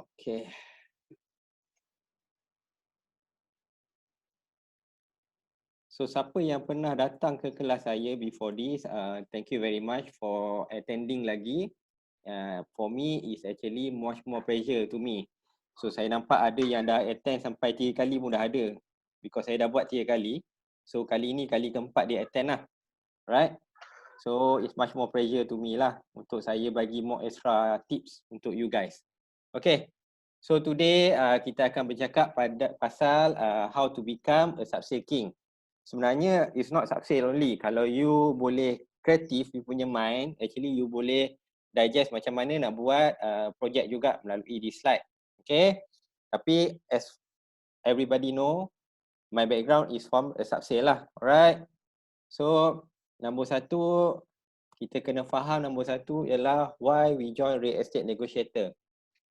Okay. So siapa yang pernah datang ke kelas saya before this, thank you very much for attending lagi. For me is actually much more pressure to me. So saya nampak ada yang dah attend sampai 3 kali pun dah ada. Because saya dah buat 3 kali. So kali ni kali keempat dia attend lah. Right? So it's much more pressure to me lah untuk saya bagi more extra tips untuk you guys. Okay. So today kita akan bercakap pasal how to become a subsale king. Sebenarnya it's not subsale only. Kalau you boleh kreatif, you punya mind, actually you boleh digest macam mana nak buat projek juga melalui this slide. Okay. Tapi as everybody know, my background is from a subsale lah. Alright. So nombor satu, kita kena faham nombor satu ialah why we join real estate negotiator.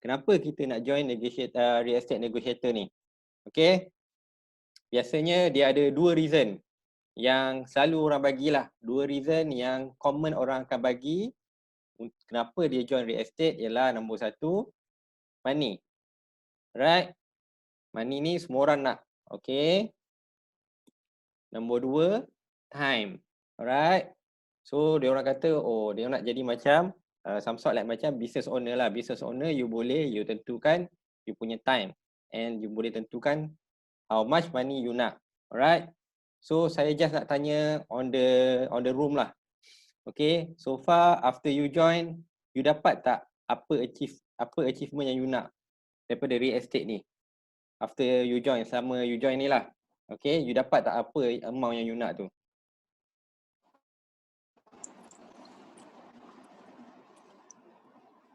Kenapa kita nak join real estate negotiator ni? Okay. Biasanya dia ada dua reason yang selalu orang bagilah. Dua reason yang common orang akan bagi kenapa dia join real estate ialah nombor satu, money. Right? Money ni semua orang nak. Okay. Nombor dua, time. Alright. So dia orang kata, oh dia nak jadi macam some sort like macam business owner lah. Business owner you boleh, you tentukan you punya time. And you boleh tentukan how much money you nak. Alright. So saya just nak tanya on the room lah. Okay. So far after you join, you dapat tak apa achievement yang you nak daripada real estate ni? After you join, selama you join ni lah. Okay. You dapat tak apa amount yang you nak tu?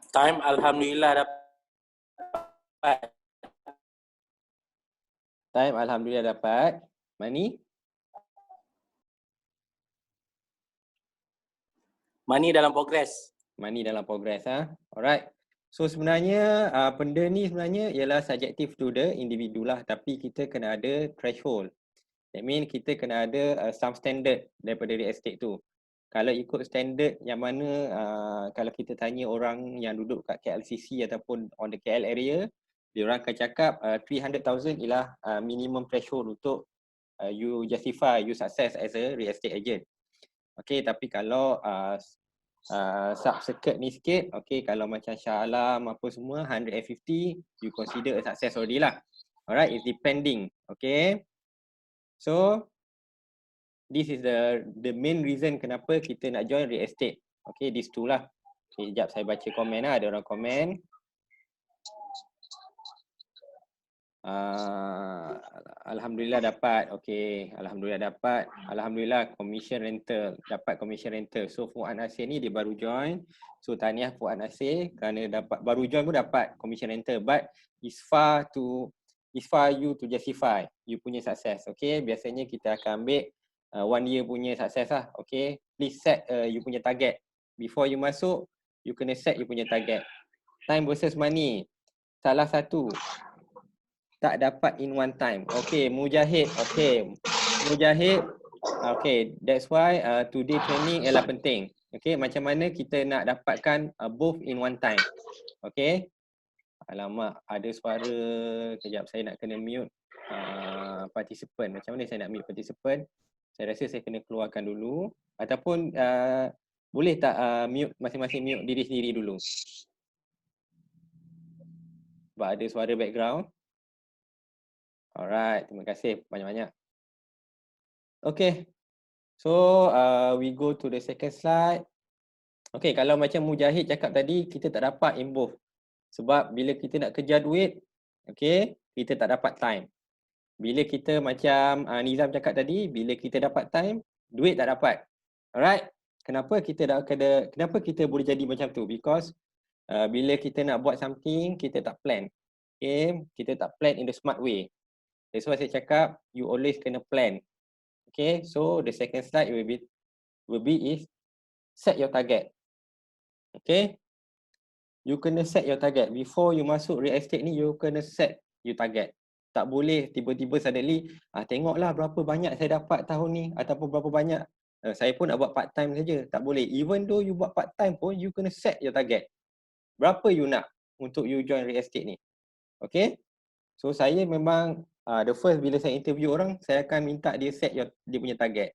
Time alhamdulillah dapat. Time alhamdulillah dapat. Money? Money dalam progress. Money dalam progress Alright. So sebenarnya benda ni sebenarnya ialah subjective to the individu lah, tapi kita kena ada threshold. That mean kita kena ada some standard daripada real estate tu. Kalau ikut standard yang mana kalau kita tanya orang yang duduk kat KLCC ataupun on the KL area, dia orang akan cakap 300,000 ialah minimum threshold untuk you justify you success as a real estate agent. Okay, tapi kalau sub-circuit ni sikit, okay, kalau macam Shah Alam apa semua 150, you consider a success already lah. Alright, it's depending. Okay. So this is the main reason kenapa kita nak join real estate. Okay, these two lah. Okay, sekejap saya baca komen lah. Ada orang komen. Alhamdulillah dapat. Okay, Alhamdulillah dapat. Alhamdulillah commission rental. Dapat commission rental. So Fuad Nasir ni dia baru join. So tahniah Fuad Nasir kerana dapat, baru join pun dapat commission rental. But it's far you to justify you punya success. Okay, biasanya kita akan ambil 1 year punya success lah. Okay, please set you punya target. Before you masuk, you kena set you punya target. Time versus money. Salah satu, tak dapat in one time. Okay, Mujahid. Okay, Mujahid. Okay, that's why today training ialah penting. Okay, macam mana kita nak dapatkan both in one time. Okay. Alamak, ada suara. Kejap, saya nak kena mute participant. Macam mana saya nak mute participant? Saya rasa saya kena keluarkan dulu. Ataupun boleh tak mute masing-masing mute diri sendiri dulu? Sebab ada suara background. Alright, terima kasih banyak-banyak. Okay, so we go to the second slide. Okay, kalau macam Mujahid cakap tadi, kita tak dapat in both. Sebab bila kita nak kejar duit, okay, kita tak dapat time. Bila kita macam Nizam cakap tadi, bila kita dapat time, duit tak dapat. Alright, kenapa kita boleh jadi macam tu? Because bila kita nak buat something, kita tak plan. Okay, kita tak plan in the smart way. That's why saya cakap you always kena plan. Okay, so the second slide will be is set your target. Okay, you kena set your target before you masuk real estate ni. You kena set your target. Tak boleh tiba-tiba suddenly tengoklah berapa banyak saya dapat tahun ni ataupun berapa banyak saya pun nak buat part time saja. Tak boleh. Even though you buat part time pun, you kena set your target. Berapa you nak? untuk you join real estate ni. Okay. So saya memang the first bila saya interview orang, saya akan minta dia set dia punya target.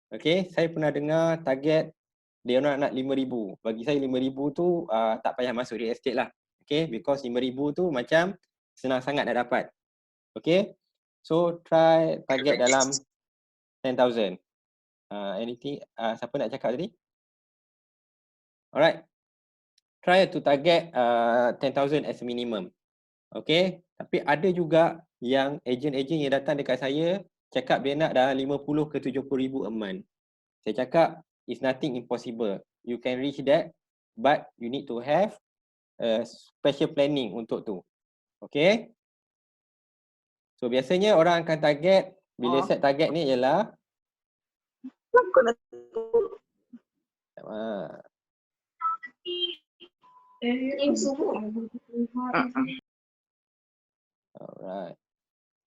Okay, saya pernah dengar target dia orang nak 5,000. Bagi saya 5,000 tu tak payah masuk real estate lah. Okay, because 5,000 tu macam senang sangat nak dapat. Okay, so try target dalam 10,000. Anything, siapa nak cakap tadi? Alright, try to target 10,000 as a minimum. Okay, tapi ada juga yang ejen-ejen yang datang dekat saya cakap dia nak dalam 50 ke 70,000 a month. Saya cakap it's nothing impossible. You can reach that, but you need to have special planning untuk tu. Okay. So biasanya orang akan target, bila set target ni ialah alright.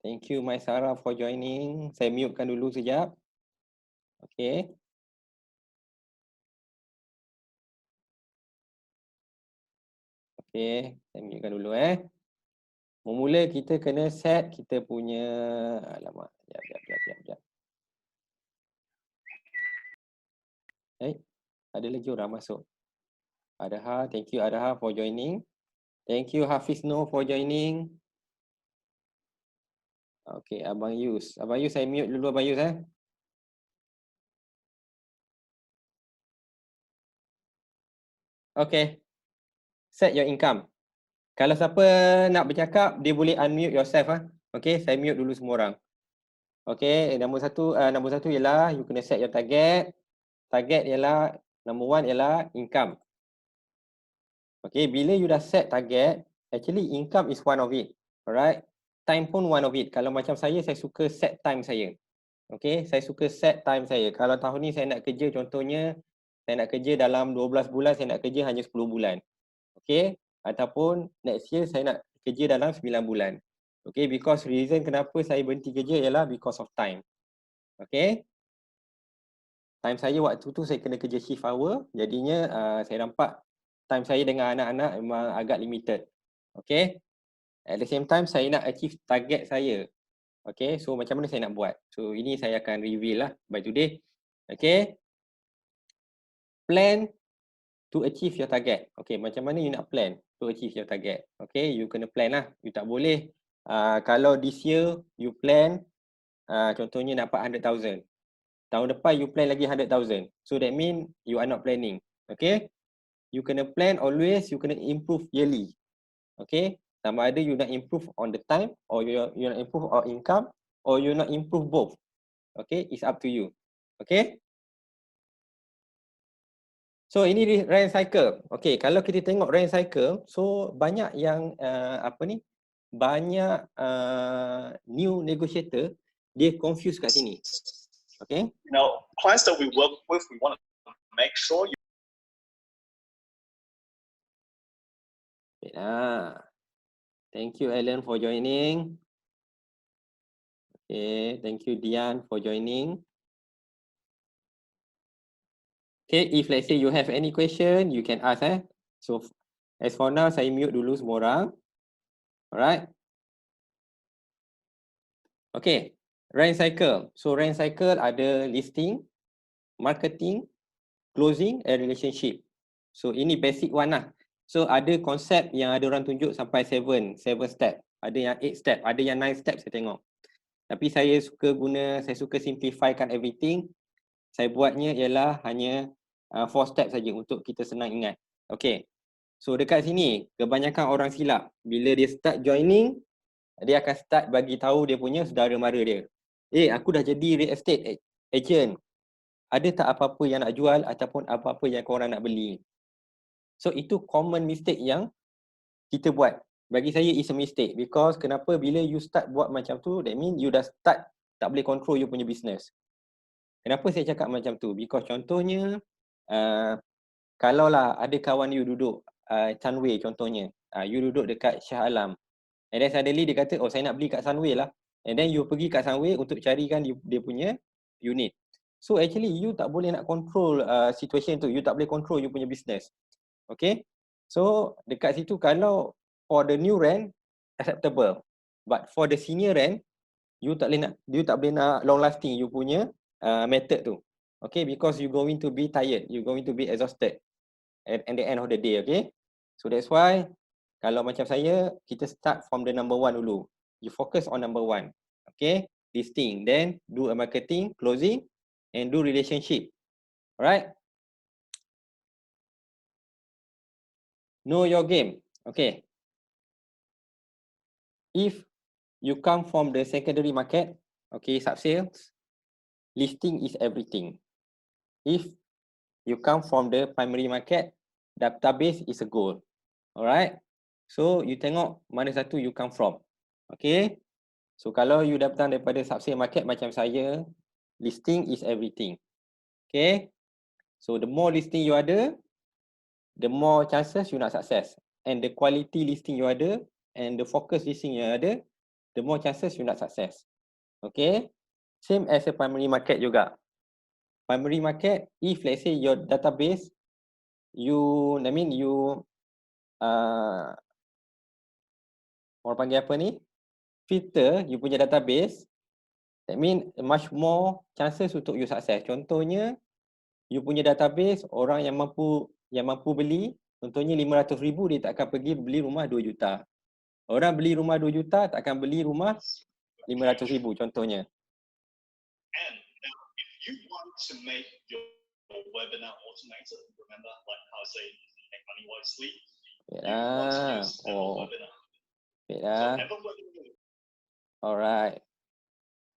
Thank you Maisara for joining. Saya mutekan dulu sekejap. Okay. Okay, saya mutekan dulu Memula kita kena set kita punya, alamak, sekejap. Ada lagi orang masuk. Adaha, thank you Adaha for joining. Thank you Hafiz Noh for joining. Okay, Abang Yus. Abang Yus, saya mute dulu Abang Yus Okay. Set your income. Kalau siapa nak bercakap, dia boleh unmute yourself Okay, saya mute dulu semua orang. Okay, nombor satu ialah you kena set your target. Target ialah, number one ialah income. Okay, bila you dah set target, actually income is one of it. Alright. Time pun one of it. Kalau macam saya suka set time saya. Okay, saya suka set time saya. Kalau tahun ni saya nak kerja, contohnya, saya nak kerja dalam 12 bulan, saya nak kerja hanya 10 bulan. Okay, ataupun next year saya nak kerja dalam 9 bulan. Okay, because reason kenapa saya berhenti kerja ialah because of time. Okay. Time saya waktu tu saya kena kerja shift hour, jadinya saya nampak time saya dengan anak-anak memang agak limited. Okay. At the same time, saya nak achieve target saya. Okay, so macam mana saya nak buat? So ini saya akan reveal lah by today. Okay. Plan to achieve your target. Okay, macam mana you nak plan to achieve your target? Okay, you kena plan lah. You tak boleh, kalau this year you plan, contohnya dapat 100,000. Tahun depan you plan lagi 100,000. So that mean you are not planning. Okay. You kena plan always, you kena improve yearly. Okay. Sama ada you nak improve on the time, or you nak improve on income, or you nak improve both. Okay, it's up to you. Okay. So ini rent cycle. Okay, kalau kita tengok rent cycle, so banyak yang banyak new negotiator dia confuse kat sini. Okay. You know, clients that we work with, we want to make sure you. Thank you Alan for joining. Okay, thank you Dian for joining. Okay, if let's say you have any question, you can ask So as for now, saya mute dulu semua orang. Alright. Okay, rent cycle. So rent cycle ada listing, marketing, closing, and relationship. So ini basic one lah. So ada konsep yang ada orang tunjuk sampai 7 step. Ada yang 8 step, ada yang 9 step saya tengok. Tapi saya suka simplifykan everything. Saya buatnya ialah hanya 4 step saja untuk kita senang ingat. Okay. So dekat sini, kebanyakan orang silap. Bila dia start joining, dia akan start bagi tahu dia punya saudara mara dia. Aku dah jadi real estate agent. Ada tak apa-apa yang nak jual ataupun apa-apa yang korang nak beli? So itu common mistake yang kita buat. Bagi saya is a mistake because kenapa bila you start buat macam tu, that mean you dah start tak boleh control you punya business. Kenapa saya cakap macam tu? Because contohnya kalau lah ada kawan you duduk Sunway contohnya, you duduk dekat Shah Alam, and then suddenly dia kata, oh saya nak beli kat Sunway lah, and then you pergi kat Sunway untuk carikan dia punya unit. So actually you tak boleh nak control situation tu, you tak boleh control you punya business. Okay, So dekat situ kalau for the new rent acceptable, but for the senior rent you tak boleh nak long lasting you punya method tu. Okay, because you going to be tired, you going to be exhausted at the end of the day. Okay, so that's why kalau macam saya, kita start from the number one dulu. You focus on number one. Okay, listing, then do a marketing, closing, and do relationship. Alright. Know your game. Okay. If you come from the secondary market, okay, sub-sales, listing is everything. If you come from the primary market, database is a goal. Alright. So you tengok mana satu you come from. Okay. So kalau you datang daripada sub-sale market macam saya, listing is everything. Okay. So the more listing you ada, the more chances you nak success. And the quality listing you ada, and the focus listing you ada, the more chances you nak success. Okay. Same as a primary market juga. Primary market, if let's say your database, you orang panggil apa ni? Filter you punya database, that mean much more chances untuk you success. Contohnya, you punya database orang yang mampu beli, contohnya 500,000, dia tak akan pergi beli rumah 2 juta. Orang beli rumah 2 juta tak akan beli rumah 500,000 contohnya. And now, if you want to make your webinar automated, remember, like how I say, make money wisely. You want to use webinar. So have a webinar. Alright.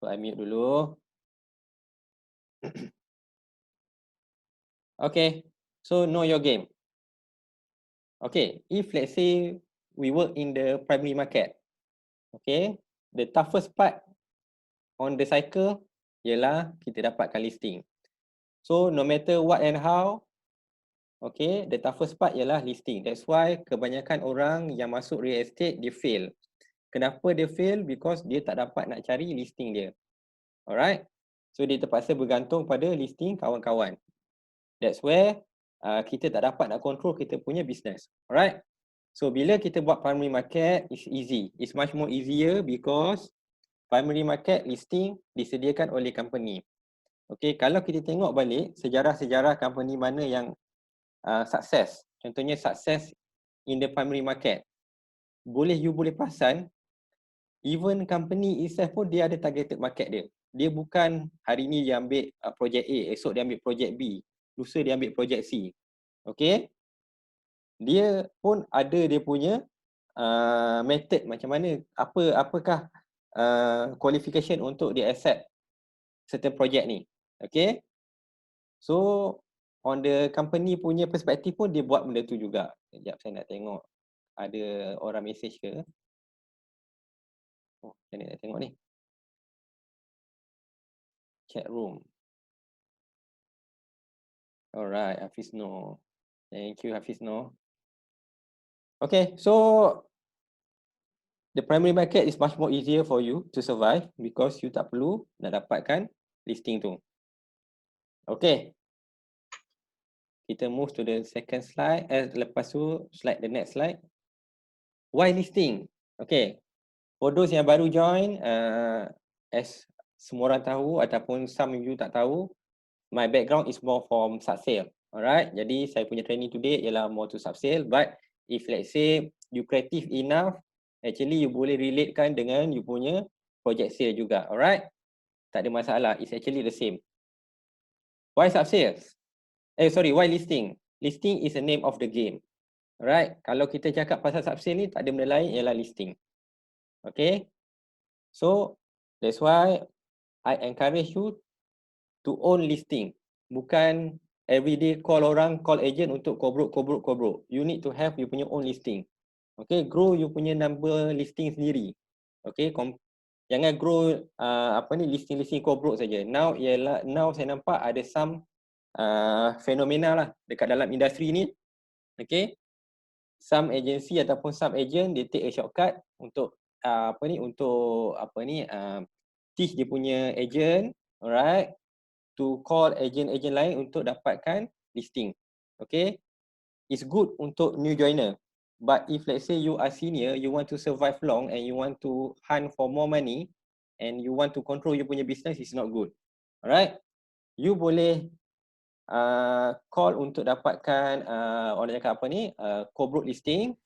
So I mute dulu. Okay. So know your game. Okay. If let's say we work in the primary market, okay, the toughest part on the cycle ialah kita dapatkan listing. So no matter what and how, okay, the toughest part ialah listing. That's why kebanyakan orang yang masuk real estate dia fail. Kenapa dia fail? Because dia tak dapat nak cari listing dia. Alright. So dia terpaksa bergantung pada listing kawan-kawan. That's where kita tak dapat nak control kita punya business. Alright. So bila kita buat primary market, it's easy. It's much more easier because primary market listing disediakan oleh company. Okay, kalau kita tengok balik sejarah-sejarah company mana yang sukses. Contohnya sukses in the primary market. You boleh perasan, even company itself pun dia ada targeted market dia. Dia bukan hari ni dia ambil projek A, esok dia ambil projek B, lusa dia ambil projek C. Okay? Dia pun ada dia punya method macam mana, apakah qualification untuk dia accept certain project ni. Okay? So, on the company punya perspektif pun dia buat benda tu juga. Sekejap saya nak tengok ada orang message ke. Oh, saya nak tengok ni. Chat room. Alright, Hafiz Noor. Thank you, Hafiz Noor. Okay, so the primary market is much more easier for you to survive because you tak perlu nak dapatkan listing tu. Okay. Kita move to the second slide. Lepas tu, the next slide. Why listing? Okay. For those yang baru join, as semua orang tahu ataupun some of you tak tahu, my background is more from sub-sale. Alright, jadi saya punya training today ialah more to sub-sale. But if let's say you creative enough, actually you boleh relatekan dengan you punya project sale juga. Alright, tak ada masalah. It's actually the same. Why sub-sales? Why listing? Listing is a name of the game. Alright, kalau kita cakap pasal sub-sale ni tak ada benda lain ialah listing. Okay, so that's why I encourage you to own listing. Bukan everyday call agent untuk kobrok. You need to have you punya own listing. Okay, grow you punya number listing sendiri. Okay, jangan grow listing kobrok saja. Now saya nampak ada some fenomena lah dekat dalam industri ni. Okay, some agency ataupun some agent dia take a shortcut untuk teach dia punya agent, alright, to call agent lain untuk dapatkan listing. Okay, is good untuk new joiner. But if let's say you are senior, you want to survive long and you want to hunt for more money and you want to control you punya business, is not good. Alright? You boleh call untuk dapatkan orang cakap apa ni, co-broke listing,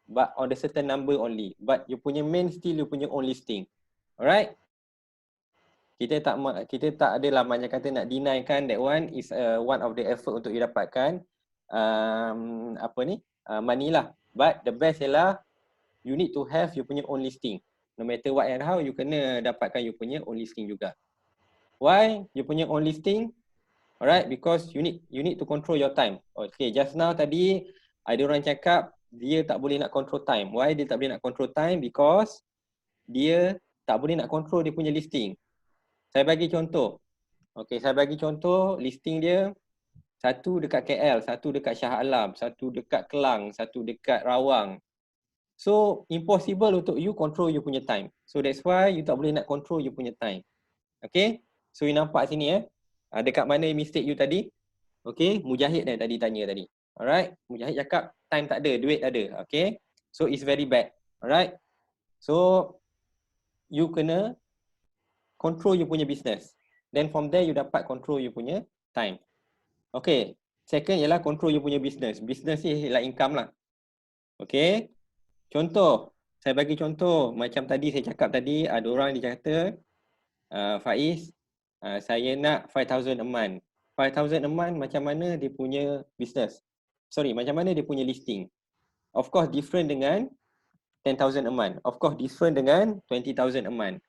but on the certain number only. But you punya main still you punya own listing. Alright? Kita tak adalah macam kata nak deny-kan that one is one of the effort untuk you dapatkan money lah. But the best ialah you need to have you punya own listing. No matter what and how, you kena dapatkan you punya own listing juga. Why you punya own listing? Alright, because you need to control your time. Okay, just now tadi ada orang cakap dia tak boleh nak control time. Why dia tak boleh nak control time? Because dia tak boleh nak control dia punya listing. Saya bagi contoh. Okay, saya bagi contoh listing dia, satu dekat KL, satu dekat Shah Alam, satu dekat Kelang, satu dekat Rawang. So, impossible untuk you control you punya time. So, that's why you tak boleh nak control you punya time. Okay? So, you nampak sini dekat mana mistake you tadi? Okay? Mujahid yang tadi tanya tadi. Alright? Mujahid cakap time tak ada, duit tak ada. Okay? So, it's very bad. Alright? So, you kena control you punya business. Then from there, you dapat control you punya time. Okay? Second ialah control you punya business. Business ni like income lah. Okay? Contoh, saya bagi contoh macam tadi saya cakap tadi, ada orang dia kata, Faiz, saya nak 5,000 a month. 5,000 a month macam mana dia punya business? Sorry, macam mana dia punya listing? Of course different dengan 10,000 a month. Of course different dengan 20,000 a month.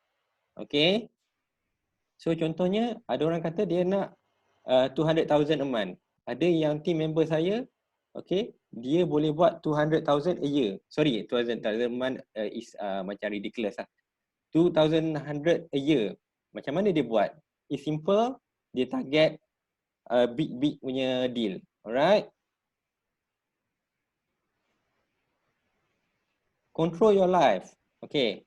Okay? So contohnya ada orang kata dia nak 200,000 a month. Ada yang team member saya, okay, dia boleh buat 200,000 a year. Sorry, 200,000 a month is macam ridiculous lah. 2,100 a year. Macam mana dia buat? It's simple, dia target big punya deal. Alright? Control your life. Okay.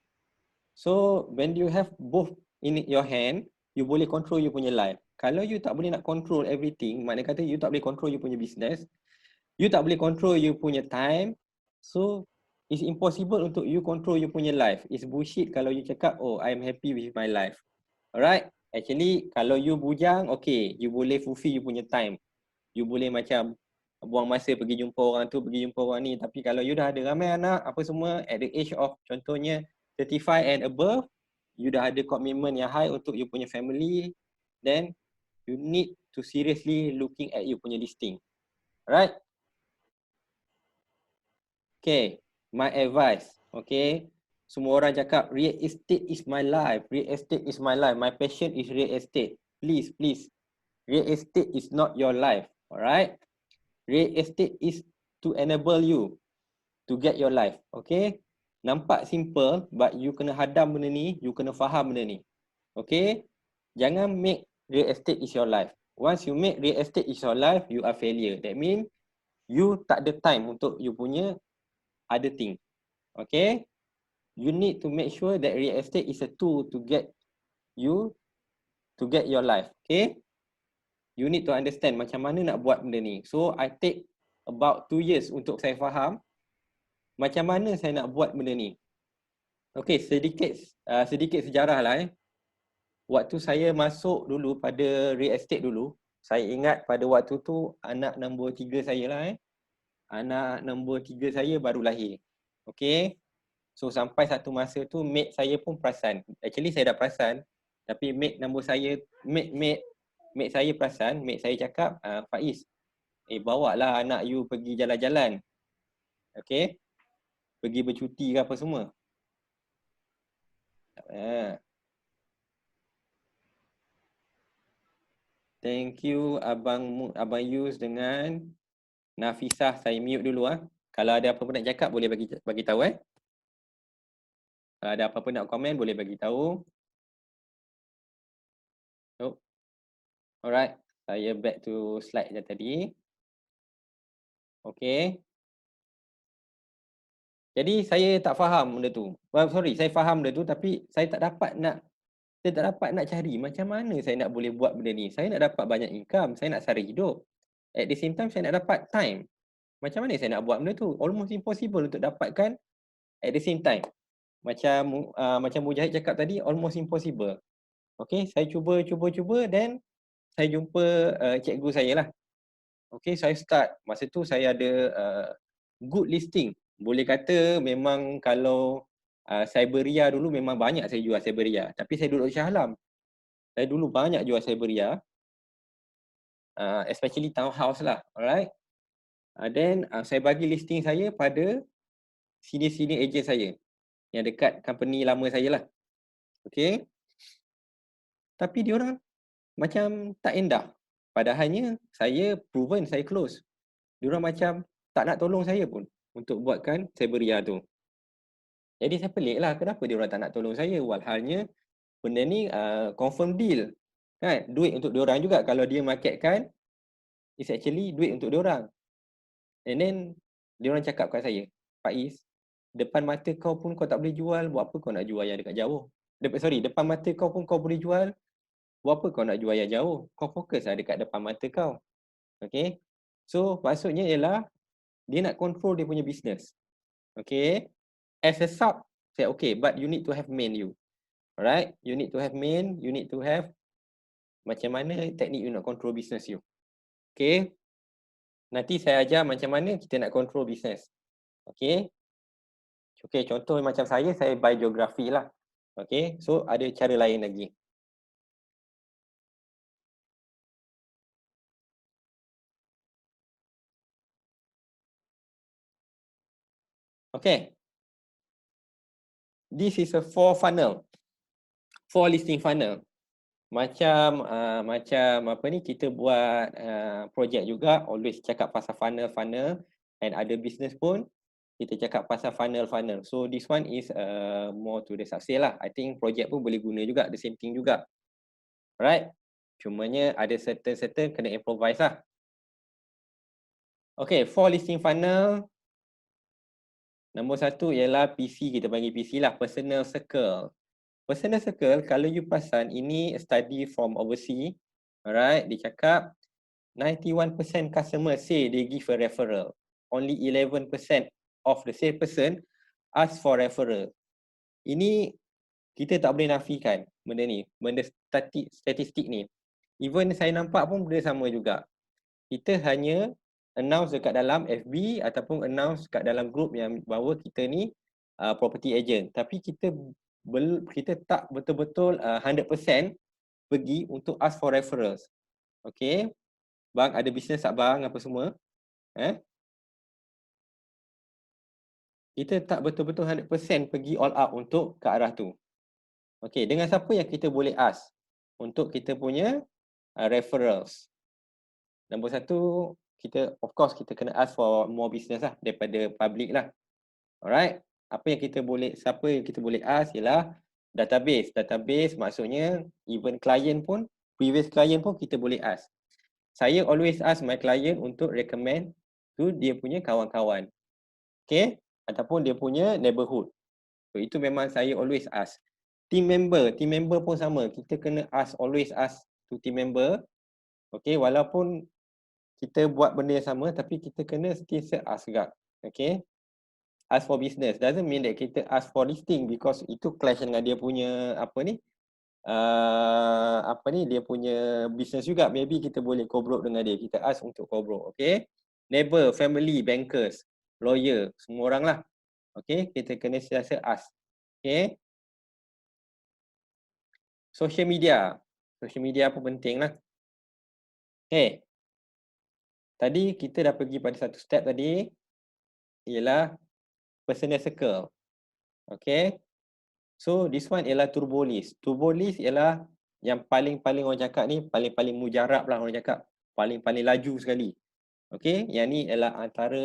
So, when you have both in your hand, you boleh control you punya life. Kalau you tak boleh nak control everything, maknanya kata you tak boleh control you punya business, you tak boleh control you punya time, so it's impossible untuk you control you punya life. It's bullshit kalau you cakap, oh, I'm happy with my life. Alright? Actually, kalau you bujang, okay, you boleh fulfill you punya time. You boleh macam buang masa pergi jumpa orang tu, pergi jumpa orang ni. Tapi kalau you dah ada ramai anak, apa semua, at the age of contohnya 35 and above, you dah ada commitment yang high untuk you punya family, then you need to seriously looking at you punya listing. Alright? Okay, my advice, okay, semua orang cakap real estate is my life, real estate is my life, my passion is real estate. Please, real estate is not your life, alright? Real estate is to enable you to get your life, okay? Nampak simple, but you kena hadam benda ni, you kena faham benda ni, okay? Jangan make real estate is your life. Once you make real estate is your life, you are failure. That means you tak ada time untuk you punya other thing. Okay? You need to make sure that real estate is a tool to get you to get your life. Okay? You need to understand macam mana nak buat benda ni. So I take about 2 years untuk saya faham macam mana saya nak buat benda ni. Okay, sedikit sejarah lah Waktu saya masuk dulu pada real estate dulu, saya ingat pada waktu tu anak nombor 3 saya lah Anak nombor 3 saya baru lahir. Okay. So sampai satu masa tu mate saya pun perasan. Actually saya dah perasan. Tapi mate nombor saya, mate saya perasan. Mate saya cakap, Faiz, bawa lah anak you pergi jalan-jalan. Okay. Pergi bercuti ke apa semua. Thank you Abang Yus dengan Nafisah. Saya mute dulu Kalau ada apa-apa nak cakap boleh bagi tahu Kalau ada apa-apa nak komen boleh bagi tahu. Oh. Alright, saya back to slide je tadi. Okay. Jadi saya tak faham benda tu. Saya faham benda tu tapi saya tak dapat nak cari macam mana saya nak boleh buat benda ni. Saya nak dapat banyak income, saya nak sara hidup. At the same time saya nak dapat time. Macam mana saya nak buat benda tu? Almost impossible untuk dapatkan at the same time. Macam Mujahid cakap tadi, almost impossible. Okay, saya cuba, then saya jumpa cikgu saya lah. Okay, saya start. Masa tu saya ada good listing. Boleh kata memang kalau Cyberia dulu memang banyak saya jual Cyberia. Tapi saya duduk Shah Alam. Saya dulu banyak jual Cyberia. Especially townhouse lah. Alright. Then saya bagi listing saya pada senior agent saya yang dekat company lama saya lah. Okay. Tapi diorang macam tak endah. Padahalnya saya proven saya close. Diorang macam tak nak tolong saya pun untuk buatkan Cyberia tu. Jadi saya pelik lah kenapa diorang tak nak tolong saya. Walhalnya benda ni confirm deal. Kan? Duit untuk diorang juga. Kalau dia marketkan, it's actually duit untuk diorang. And then diorang cakap kat saya, Faiz, depan mata kau pun kau tak boleh jual, buat apa kau nak jual yang dekat jauh? Depan mata kau pun kau boleh jual, buat apa kau nak jual yang jauh? Kau fokus lah dekat depan mata kau. Okay. So maksudnya ialah dia nak control dia punya business. Okay. As a sub, say okay, but you need to have main you. Alright. You need to have main, you need to have macam mana teknik you nak control business you. Okay. Nanti saya ajar macam mana kita nak control business. Okay. Okay, contoh macam saya buy geografi lah. Okay, so ada cara lain lagi. Okay. This is a 4 funnel. 4 listing funnel. Macam apa ni, kita buat projek juga, always cakap pasal funnel and ada business pun kita cakap pasal funnel. So this one is more to the success lah. I think projek pun boleh guna juga, the same thing juga. Alright. Cumanya ada certain kena improvise lah. Okay, 4 listing funnel. Nombor 1 ialah PC, kita panggil PC lah, personal circle. Personal circle, kalau you perasan, ini study from overseas. Alright, dia cakap 91% customer say they give a referral. Only 11% of the same person ask for referral. Ini kita tak boleh nafikan benda ni, benda statistik ni. Even saya nampak pun benda sama juga. Kita hanya announce dekat dalam FB ataupun announce kat dalam group yang bahawa kita ni property agent. Tapi kita tak betul-betul 100% pergi untuk ask for referrals. Okay. Bang ada bisnes tak bang apa semua. Kita tak betul-betul 100% pergi all out untuk ke arah tu. Okay. Dengan siapa yang kita boleh ask untuk kita punya referrals. Nombor 1, kita of course kita kena ask for more business lah daripada public lah. Alright. Siapa yang kita boleh ask ialah database. Database maksudnya even client pun, previous client pun kita boleh ask. Saya always ask my client untuk recommend to dia punya kawan-kawan. Okay? Ataupun dia punya neighborhood. So itu memang saya always ask. Team member pun sama. Kita kena always ask to team member. Okay, walaupun kita buat benda yang sama tapi kita kena still ask juga. Okay? Ask for business doesn't mean that kita ask for listing because itu clash dengan dia punya dia punya business juga. Maybe kita boleh co-broke dengan dia. Kita ask untuk co-broke. Okay? Neighbor, family, bankers, lawyer, semua orang lah. Okay? Kita kena sentiasa ask. Okay? Social media. Social media pun penting lah. Okay. Tadi kita dah pergi pada satu step tadi. Ialah personal circle. Okay. So this one ialah turbo list. Turbo list ialah yang paling orang cakap ni, paling mujarab lah orang cakap. Paling laju sekali. Okay. Yang ni ialah antara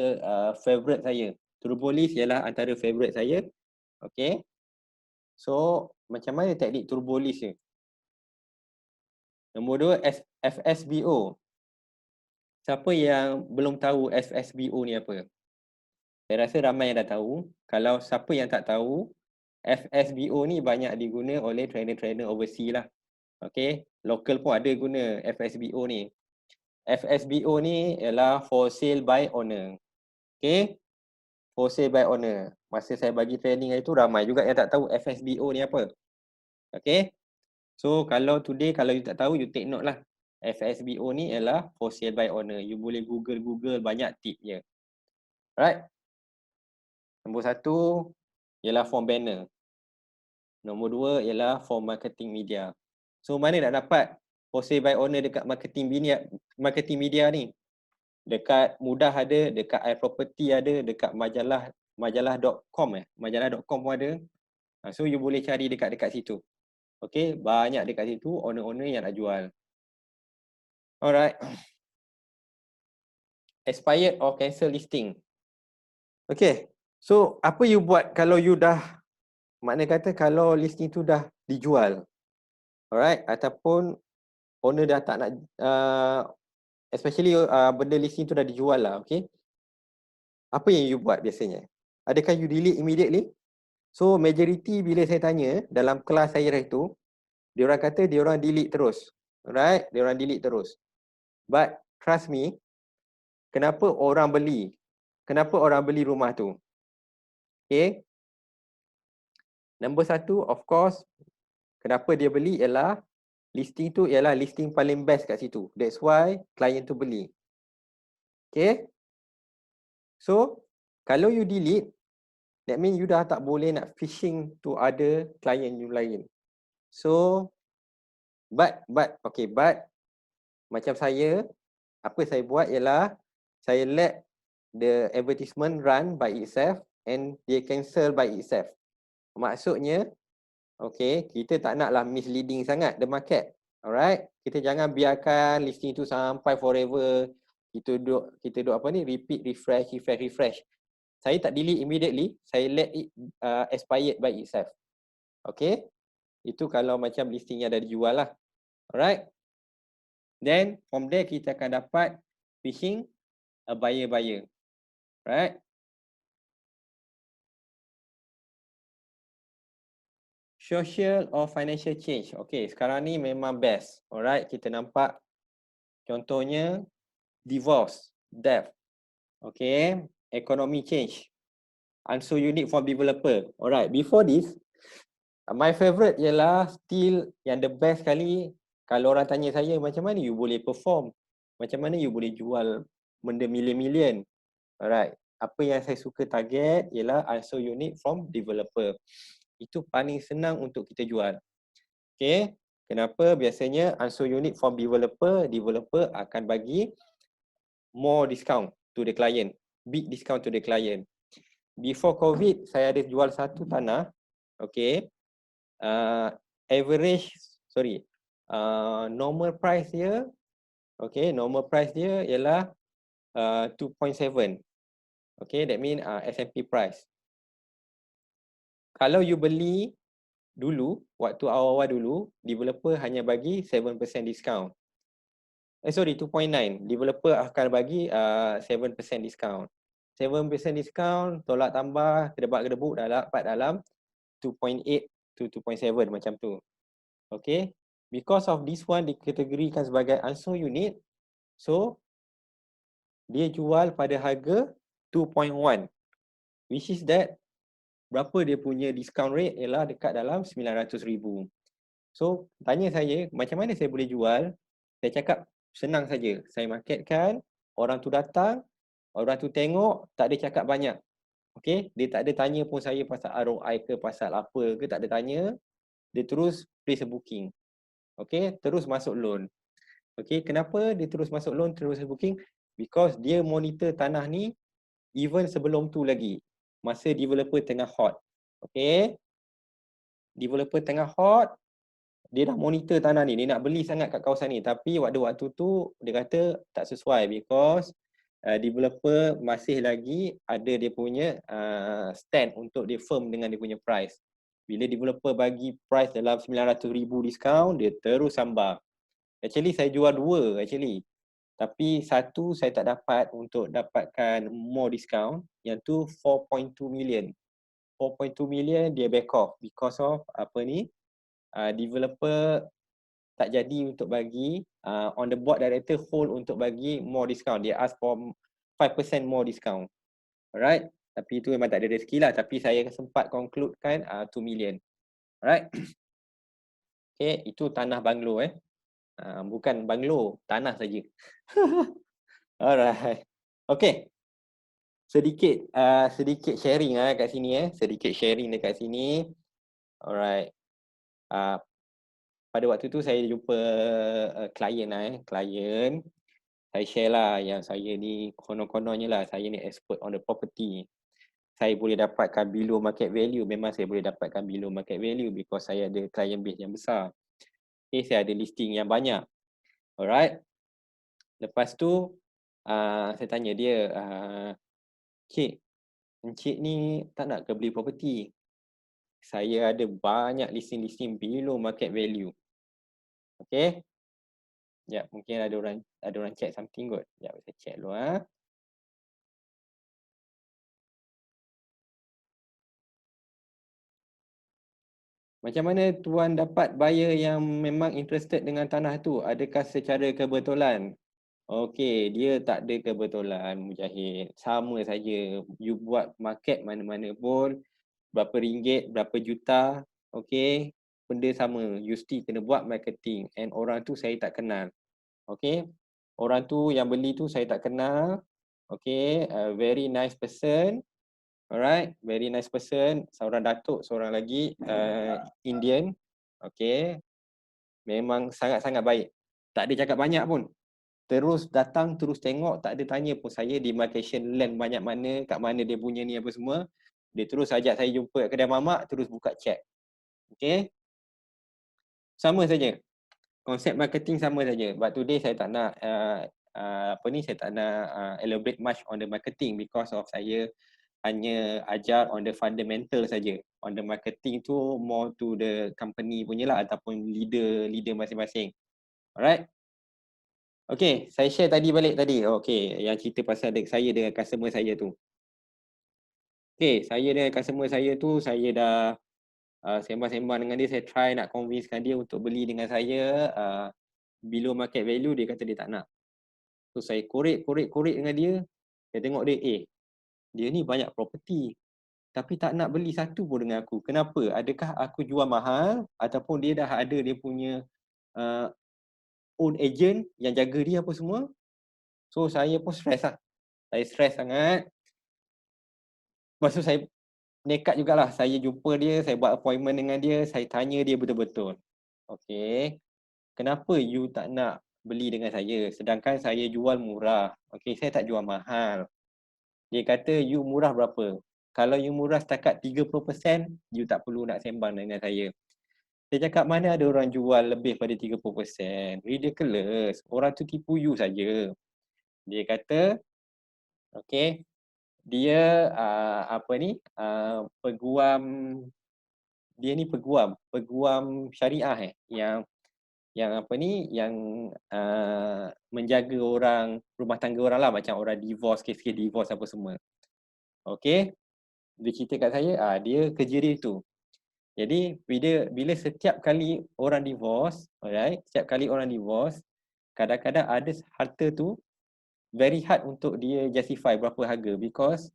favorite saya. Turbo list ialah antara favorite saya. Okay. So macam mana teknik turbo list ni? Nombor 2, FSBO. Siapa yang belum tahu FSBO ni apa? Saya rasa ramai yang dah tahu. Kalau siapa yang tak tahu, FSBO ni banyak diguna oleh trainer-trainer overseas lah. Okay, local pun ada guna FSBO ni. FSBO ni ialah for sale by owner. Okay. For sale by owner. Masa saya bagi training hari tu ramai juga yang tak tahu FSBO ni apa. Okay. So kalau today kalau you tak tahu, you take note lah. FSBO ni ialah for sale by owner. You boleh Google banyak tip je. Right. Nombor 1 ialah form banner. Nombor 2 ialah form marketing media. So mana nak dapat for sale by owner dekat marketing media ni? Dekat Mudah ada, dekat iProperty ada, dekat majalah.com majalah.com pun ada. So you boleh cari dekat situ. Okay, banyak dekat situ owner-owner yang nak jual. Alright. Expired or cancel listing. Okay, so apa you buat kalau you dah, makna kata kalau listing tu dah dijual. Alright, ataupun owner dah tak nak, especially benda listing tu dah dijual lah, okay. Apa yang you buat biasanya? Adakah you delete immediately? So majority bila saya tanya dalam kelas saya hari tu, diorang kata diorang delete terus. Alright, diorang delete terus. But trust me, kenapa orang beli? Kenapa orang beli rumah tu? Okay. Nombor 1, of course, kenapa dia beli ialah listing tu ialah listing paling best kat situ. That's why klien tu beli. Okay. So, kalau you delete, that means you dah tak boleh nak phishing to other klien you lain. So, but macam saya, apa saya buat ialah saya let the advertisement run by itself and they cancel by itself. Maksudnya, okay, kita tak naklah misleading sangat the market. Alright, kita jangan biarkan listing tu sampai forever. Kita duk apa ni, repeat, refresh. Saya tak delete immediately, saya let it expired by itself. Okay, itu kalau macam listingnya dah dijual lah. Alright, then from there kita akan dapat phishing a buyer. Right. Social or financial change. Okay, sekarang ni memang best. Alright, kita nampak contohnya divorce, death. Okay, economy change. Answer unique from developer. Alright, before this, my favorite ialah still yang the best kali. Kalau orang tanya saya macam mana you boleh perform, macam mana you boleh jual benda million. Alright, apa yang saya suka target ialah answer unique from developer. Itu paling senang untuk kita jual. Okay, kenapa? Biasanya answer unique from developer akan bagi more discount to the client, big discount to the client. Before COVID, saya ada jual satu tanah, okay, normal price dia, okay, normal price dia ialah 2.7, okay, that mean S&P price. Kalau you beli dulu, waktu awal-awal dulu, developer hanya bagi 7% discount. 2.9. Developer akan bagi 7% discount. 7% discount, tolak tambah, kedebak-kedebuk dapat dalam 2.8 to 2.7 macam tu. Okay. Because of this one dikategorikan sebagai unsure unit, so dia jual pada harga 2.1. Which is that berapa dia punya discount rate ialah dekat dalam 900,000. So, tanya saya, macam mana saya boleh jual? Saya cakap, senang saja. Saya marketkan, orang tu datang, orang tu tengok, tak ada cakap banyak. Okay, dia tak ada tanya pun saya pasal ROI ke, pasal apa ke, tak ada tanya. Dia terus place a booking. Okay, terus masuk loan. Okay, kenapa dia terus masuk loan, terus booking? Because dia monitor tanah ni, even sebelum tu lagi. Masa developer tengah hot. Okay, developer tengah hot, dia dah monitor tanah ni, dia nak beli sangat kat kawasan ni, tapi waktu tu dia kata tak sesuai because developer masih lagi ada dia punya stand untuk dia firm dengan dia punya price. Bila developer bagi price dalam 900,000 discount, dia terus sambar. Actually saya jual dua actually, tapi satu saya tak dapat untuk dapatkan more discount, yang tu 4.2 million. 4.2 million dia back off because of apa ni, developer tak jadi untuk bagi, on the board director hold untuk bagi more discount. Dia ask for 5% more discount. Alright, tapi itu memang tak ada rezeki lah, tapi saya sempat concludekan 2 million. Alright. Okay, itu tanah banglo bukan banglo, tanah saja. Alright. Okay, sedikit sharing kat sini sedikit sharing dekat sini. Alright. Pada waktu tu saya jumpa klien klien. Saya share lah yang saya ni konon-kononnya lah, saya ni expert on the property. Saya boleh dapatkan below market value, memang saya boleh dapatkan below market value because saya ada client base yang besar. Okay, saya ada listing yang banyak. Alright. Lepas tu saya tanya dia, Cik, Encik ni tak nak ke beli property? Saya ada banyak listing-listing below market value. Okay. Ya, mungkin ada orang check something kot. Ya, saya check dulu Macam mana tuan dapat buyer yang memang interested dengan tanah tu? Adakah secara kebetulan? Okey, dia tak ada kebetulan, Mujahid. Sama saja. You buat market mana-mana pun, berapa ringgit, berapa juta, okey, benda sama. You still kena buat marketing. And orang tu saya tak kenal. Okey, orang tu yang beli tu saya tak kenal. Okey, a very nice person. Alright, very nice person. Seorang datuk, seorang lagi Indian. Okay, memang sangat-sangat baik. Tak ada cakap banyak pun. Terus datang, terus tengok, tak ada tanya pun saya demarcation land banyak mana, kat mana dia punya ni apa semua. Dia terus ajak saya jumpa kat kedai mamak, terus buka chat. Okay, sama saja. Konsep marketing sama saja. But today saya tak nak saya tak nak elaborate much on the marketing because of saya hanya ajar on the fundamental saja. On the marketing tu more to the company punya lah ataupun leader masing-masing. Alright. Okay, saya share tadi balik tadi. Okay, yang cerita pasal saya dengan customer saya tu. Okay, saya dengan customer saya tu, saya dah sembang-sembang dengan dia, saya try nak convincekan dia untuk beli dengan saya below market value, dia kata dia tak nak. So saya korek dengan dia, saya tengok dia, dia ni banyak property tapi tak nak beli satu pun dengan aku. Kenapa? Adakah aku jual mahal ataupun dia dah ada dia punya own agent yang jaga dia apa semua? So saya pun stress lah. Saya stress sangat. Lepas tu saya nekat jugalah. Saya jumpa dia, saya buat appointment dengan dia, saya tanya dia betul-betul. Okay, kenapa you tak nak beli dengan saya sedangkan saya jual murah? Okay, saya tak jual mahal. Dia kata you murah berapa? Kalau you murah setakat 30%, you tak perlu nak sembang dengan saya. Saya cakap mana ada orang jual lebih pada 30%. Ridiculous. Orang tu tipu you saja. Dia kata, okay, dia peguam, dia ni peguam syariah yang menjaga orang, rumah tangga orang lah, macam orang divorce, kes-kes divorce apa semua. Okay, dia cerita kat saya, dia kerja dia tu. Jadi bila setiap kali orang divorce, alright, setiap kali orang divorce, kadang-kadang ada harta tu very hard untuk dia justify berapa harga because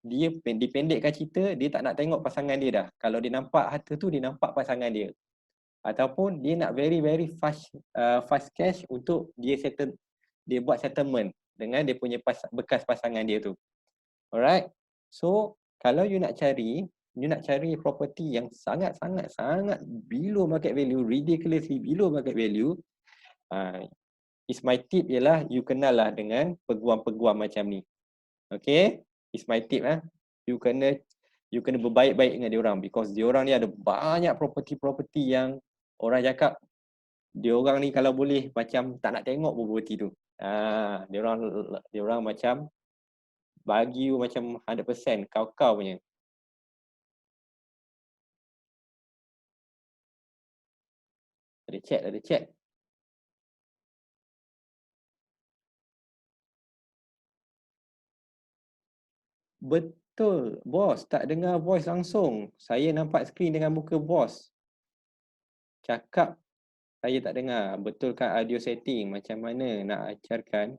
dia dipendekkan cerita, dia tak nak tengok pasangan dia dah. Kalau dia nampak harta tu, dia nampak pasangan dia. Ataupun dia nak very fast cash untuk dia buat settlement dengan dia punya bekas pasangan dia tu. Alright. So, kalau you nak cari property yang sangat below market value, ridiculously below market value, is my tip ialah you kenal lah dengan peguam-peguam macam ni. Okay? Is my tip You kena berbaik-baik dengan diorang because diorang ni ada banyak property yang orang cakap diorang ni kalau boleh macam tak nak tengok property tu. Diorang macam bagi you macam 100% kau punya. Ada chat. Betul, bos. Tak dengar voice langsung. Saya nampak skrin dengan muka bos. Cakap saya tak dengar. Betulkan audio setting? Macam mana nak ajarkan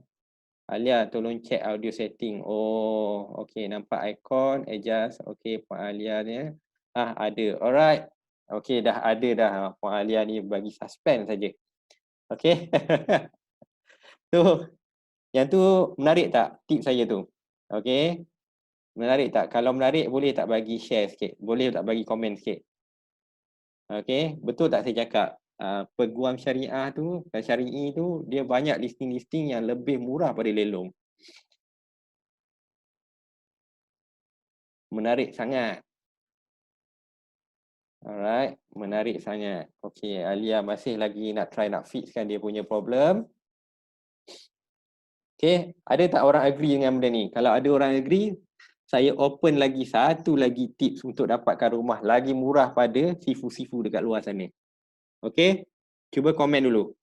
Alia, tolong check audio setting. Oh, okay, nampak icon, adjust. Okay, Puan Alia ni. Ada. Alright. Okay, dah ada dah. Puan Alia ni bagi suspend saja. Okay. So, yang tu menarik tak tip saya tu? Okay. Menarik tak? Kalau menarik, boleh tak bagi share sikit? Boleh tak bagi komen sikit? Okay, betul tak saya cakap? Peguam syariah tu, syari'i tu, dia banyak listing-listing yang lebih murah pada lelong. Menarik sangat. Alright, menarik sangat. Okay, Alia masih lagi nak try nak fixkan dia punya problem. Okay, ada tak orang agree dengan benda ni? Kalau ada orang agree, saya open lagi satu lagi tips untuk dapatkan rumah lagi murah pada sifu-sifu dekat luar sana. Okay, cuba komen dulu.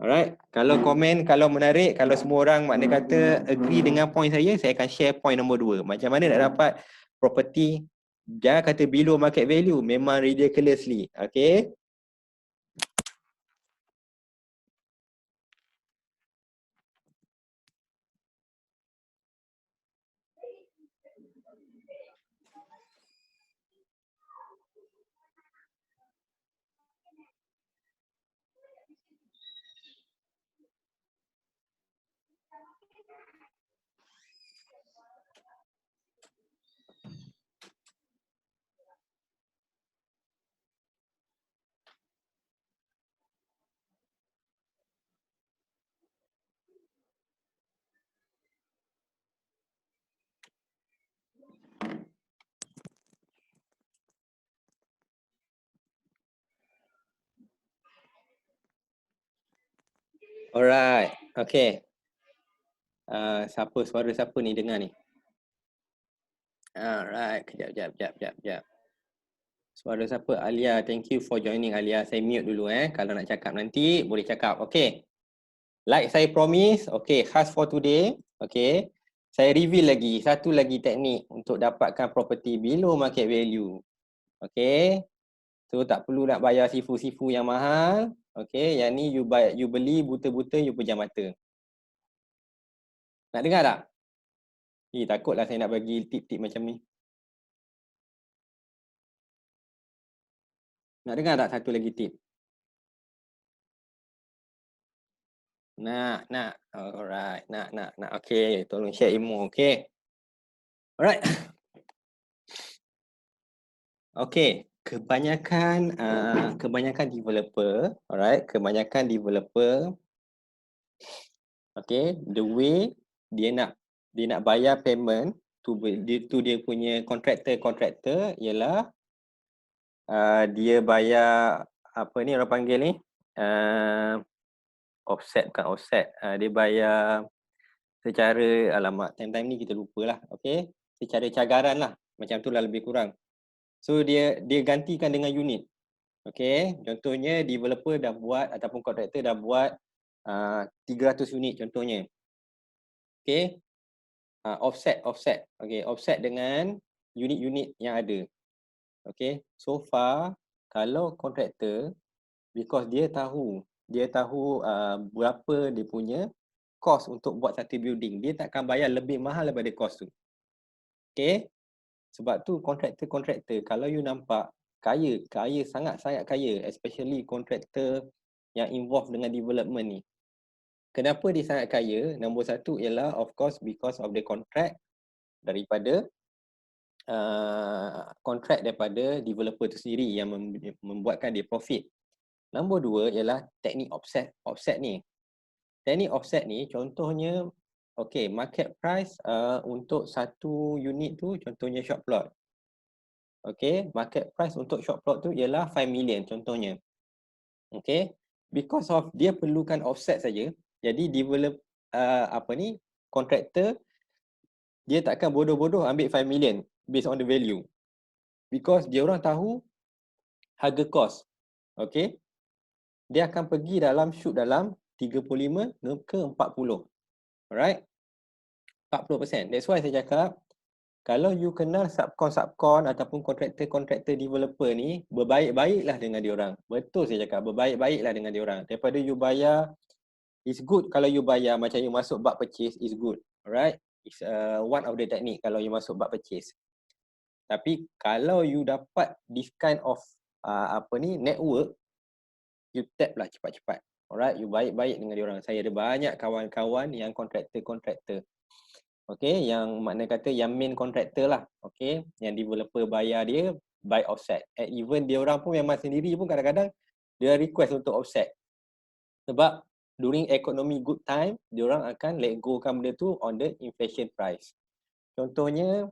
Alright, kalau komen, kalau menarik, kalau semua orang makna kata agree dengan point saya akan share point nombor 2. Macam mana nak dapat property, jangan kata below market value, memang ridiculously. Okay. Alright, okay. Suara siapa ni dengar ni? Alright, kejap. Suara siapa? Alia, thank you for joining Alia. Saya mute dulu Kalau nak cakap nanti, boleh cakap. Okay. Like saya promise, okay, khas for today, okay. Saya reveal lagi, satu lagi teknik untuk dapatkan property below market value. Okay. So tak perlu nak bayar sifu-sifu yang mahal. Okay, yang ni you beli buta-buta, you pejam mata. Nak dengar tak? Takutlah saya nak bagi tip-tip macam ni. Nak dengar tak satu lagi tip? Nak. Alright, nak. Okay, tolong share ilmu, okay. Alright. Okay, kebanyakan developer, alright, okay, the way dia nak bayar payment tu dia punya kontraktor ialah dia bayar apa ni orang panggil ni offset. Dia bayar secara alamak time ni kita lupalah, okay, secara cagaran lah, macam tu lah lebih kurang. So dia gantikan dengan unit. Okay, contohnya developer dah buat ataupun kontraktor dah buat 300 unit contohnya. Okay, offset. Okay, offset dengan unit-unit yang ada. Okay, so far kalau kontraktor, because dia tahu berapa dia punya cost untuk buat satu building, dia takkan bayar lebih mahal daripada cost tu. Okay, sebab tu kontraktor kalau you nampak kaya, sangat-sangat kaya, especially kontraktor yang involved dengan development ni. Kenapa dia sangat kaya? Nombor satu ialah of course because of the contract daripada daripada developer tu sendiri yang membuatkan dia profit. Nombor dua ialah teknik offset ni. Teknik offset ni contohnya, okay, market price untuk satu unit tu contohnya short plot. Okay, market price untuk short plot tu ialah 5 million contohnya. Okay, because of dia perlukan offset saja, jadi kontraktor dia takkan bodoh-bodoh ambil 5 million based on the value. Because dia orang tahu harga cost. Okay, dia akan pergi shoot dalam 35 ke 40. Alright, 40%. That's why saya cakap, kalau you kenal subcon ataupun kontraktor developer ni, berbaik-baiklah dengan dia orang. Betul saya cakap, berbaik-baiklah dengan dia orang. Daripada you bayar It's good kalau you bayar macam you masuk bulk purchase, is good. Alright? It's one of the technique kalau you masuk bulk purchase. Tapi kalau you dapat this kind of network, you tap lah cepat-cepat. Alright, you baik-baik dengan diorang. Saya ada banyak kawan-kawan yang kontraktor. Okay, yang makna kata yang main kontraktor lah. Okay, yang developer bayar dia by offset. And even diorang pun memang sendiri pun kadang-kadang dia request untuk offset. Sebab during economy good time, diorang akan let go kan benda tu on the inflation price. Contohnya,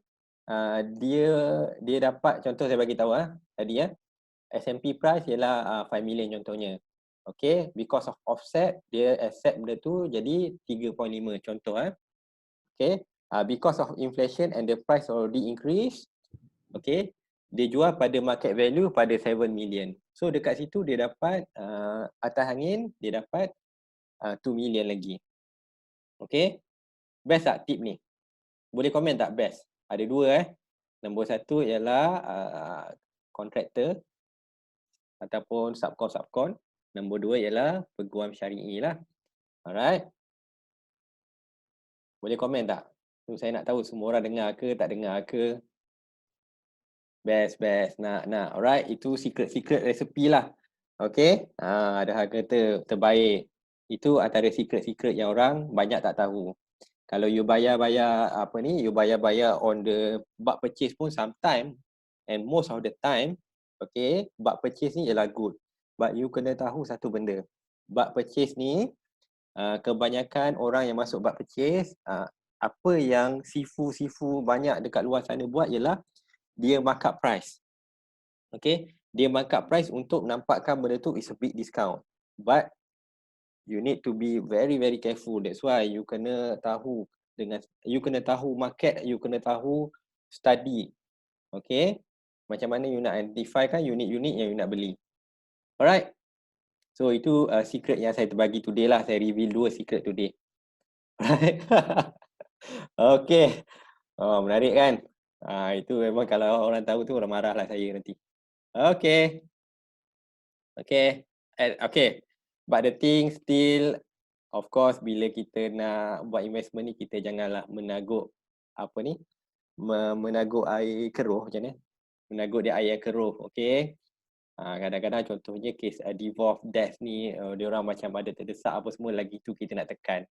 dia dapat, contoh saya bagi tahu tadi S&P price ialah 5 million contohnya. Okay, because of offset, dia accept benda tu jadi 3.5 contoh Okay, because of inflation and the price already increase, okay, dia jual pada market value pada 7 million. So dekat situ dia dapat atas angin, dia dapat 2 million lagi. Okay, best tak tip ni? Boleh komen tak best? Ada dua Nombor satu ialah kontraktor ataupun subkon. Nombor dua ialah peguam syari'i lah. Alright. Boleh komen tak? Saya nak tahu semua orang dengar ke tak dengar ke. Best. Nak. Alright, itu secret recipe lah. Okay. Ada harga terbaik. Itu antara secret yang orang banyak tak tahu. Kalau you bayar you bayar on the bulk purchase pun sometime and most of the time, okay, bulk purchase ni ialah good. But you kena tahu satu benda. Bulk purchase ni, kebanyakan orang yang masuk bulk purchase, apa yang sifu banyak dekat luar sana buat ialah dia markup price. Okay, dia markup price untuk nampakkan benda tu is a big discount. But you need to be very careful. That's why you kena tahu market, you kena tahu study. Okay, macam mana you nak identify kan unit yang you nak beli. Alright. So itu secret yang saya terbagi today lah. Saya reveal 2 secret today. Alright. Okay. Menarik kan? Itu memang kalau orang tahu tu orang marah lah saya nanti. Okay. But the thing still, of course, bila kita nak buat investment ni, kita janganlah menaguk menaguk air keruh macam ni. Menaguk dia air keruh, okay? Kadang-kadang contohnya case divorce, death ni, dia orang macam ada terdesak apa semua, lagi tu kita nak tekan.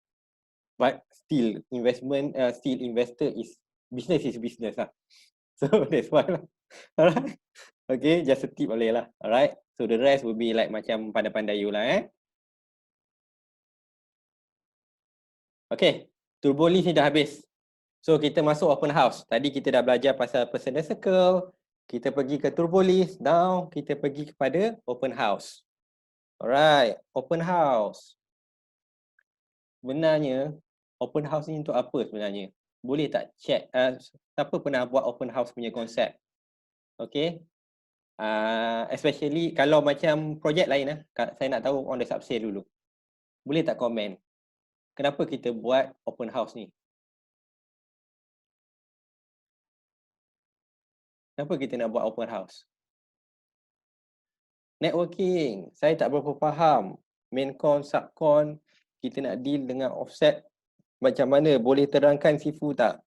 But still, investor is business lah. So that's why lah. Alright. Okay, just a tip boleh lah. Alright. So the rest will be like macam pandai-pandai you lah Okay, turbo list ni dah habis. So kita masuk open house. Tadi kita dah belajar pasal personal circle. Kita pergi ke turbo list. Now kita pergi kepada open house. Alright, open house. Sebenarnya open house ni untuk apa sebenarnya? Boleh tak check siapa pernah buat open house punya konsep? Okay. Especially kalau macam projek lain saya nak tahu on the subsale dulu. Boleh tak komen? Kenapa kita buat open house ni? Kenapa kita nak buat open house? Networking. Saya tak berapa faham. Main con, subcon, kita nak deal dengan offset. Macam mana? Boleh terangkan Sifu tak?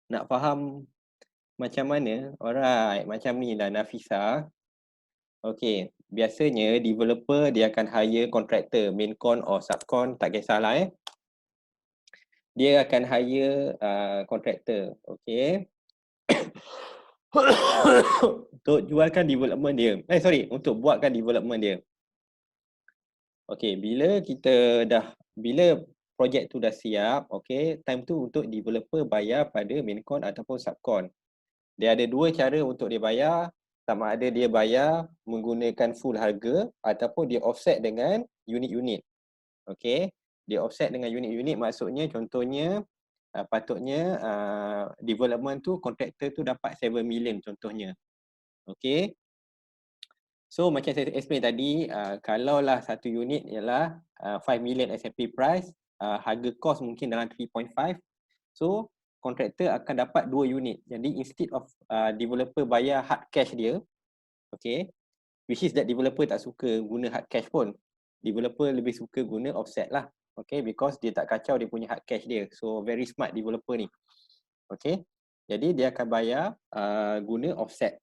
Nak faham macam mana? Alright, macam ni lah Nafisa. Okay, biasanya developer dia akan hire contractor, main con or subcon, tak kisahlah Dia akan hire contractor, okay. Untuk jualkan development dia. Untuk buatkan development dia. Okay, bila projek tu dah siap, okay, time tu untuk developer bayar pada main con ataupun subcon. Dia ada 2 cara untuk dia bayar, sama ada dia bayar menggunakan full harga ataupun dia offset dengan unit-unit. Okay, dia offset dengan unit-unit maksudnya contohnya patutnya development tu, kontraktor tu dapat 7 million contohnya. Okay. So macam saya explain tadi, kalaulah satu unit ialah 5 million S&P price, harga kos mungkin dalam 3.5. So kontraktor akan dapat 2 unit. Jadi instead of developer bayar hard cash dia, okay, which is that developer tak suka guna hard cash pun. developer lebih suka guna offset lah. Okay, because dia tak kacau dia punya hard cash dia. So very smart developer ni. Okay, jadi dia akan bayar guna offset.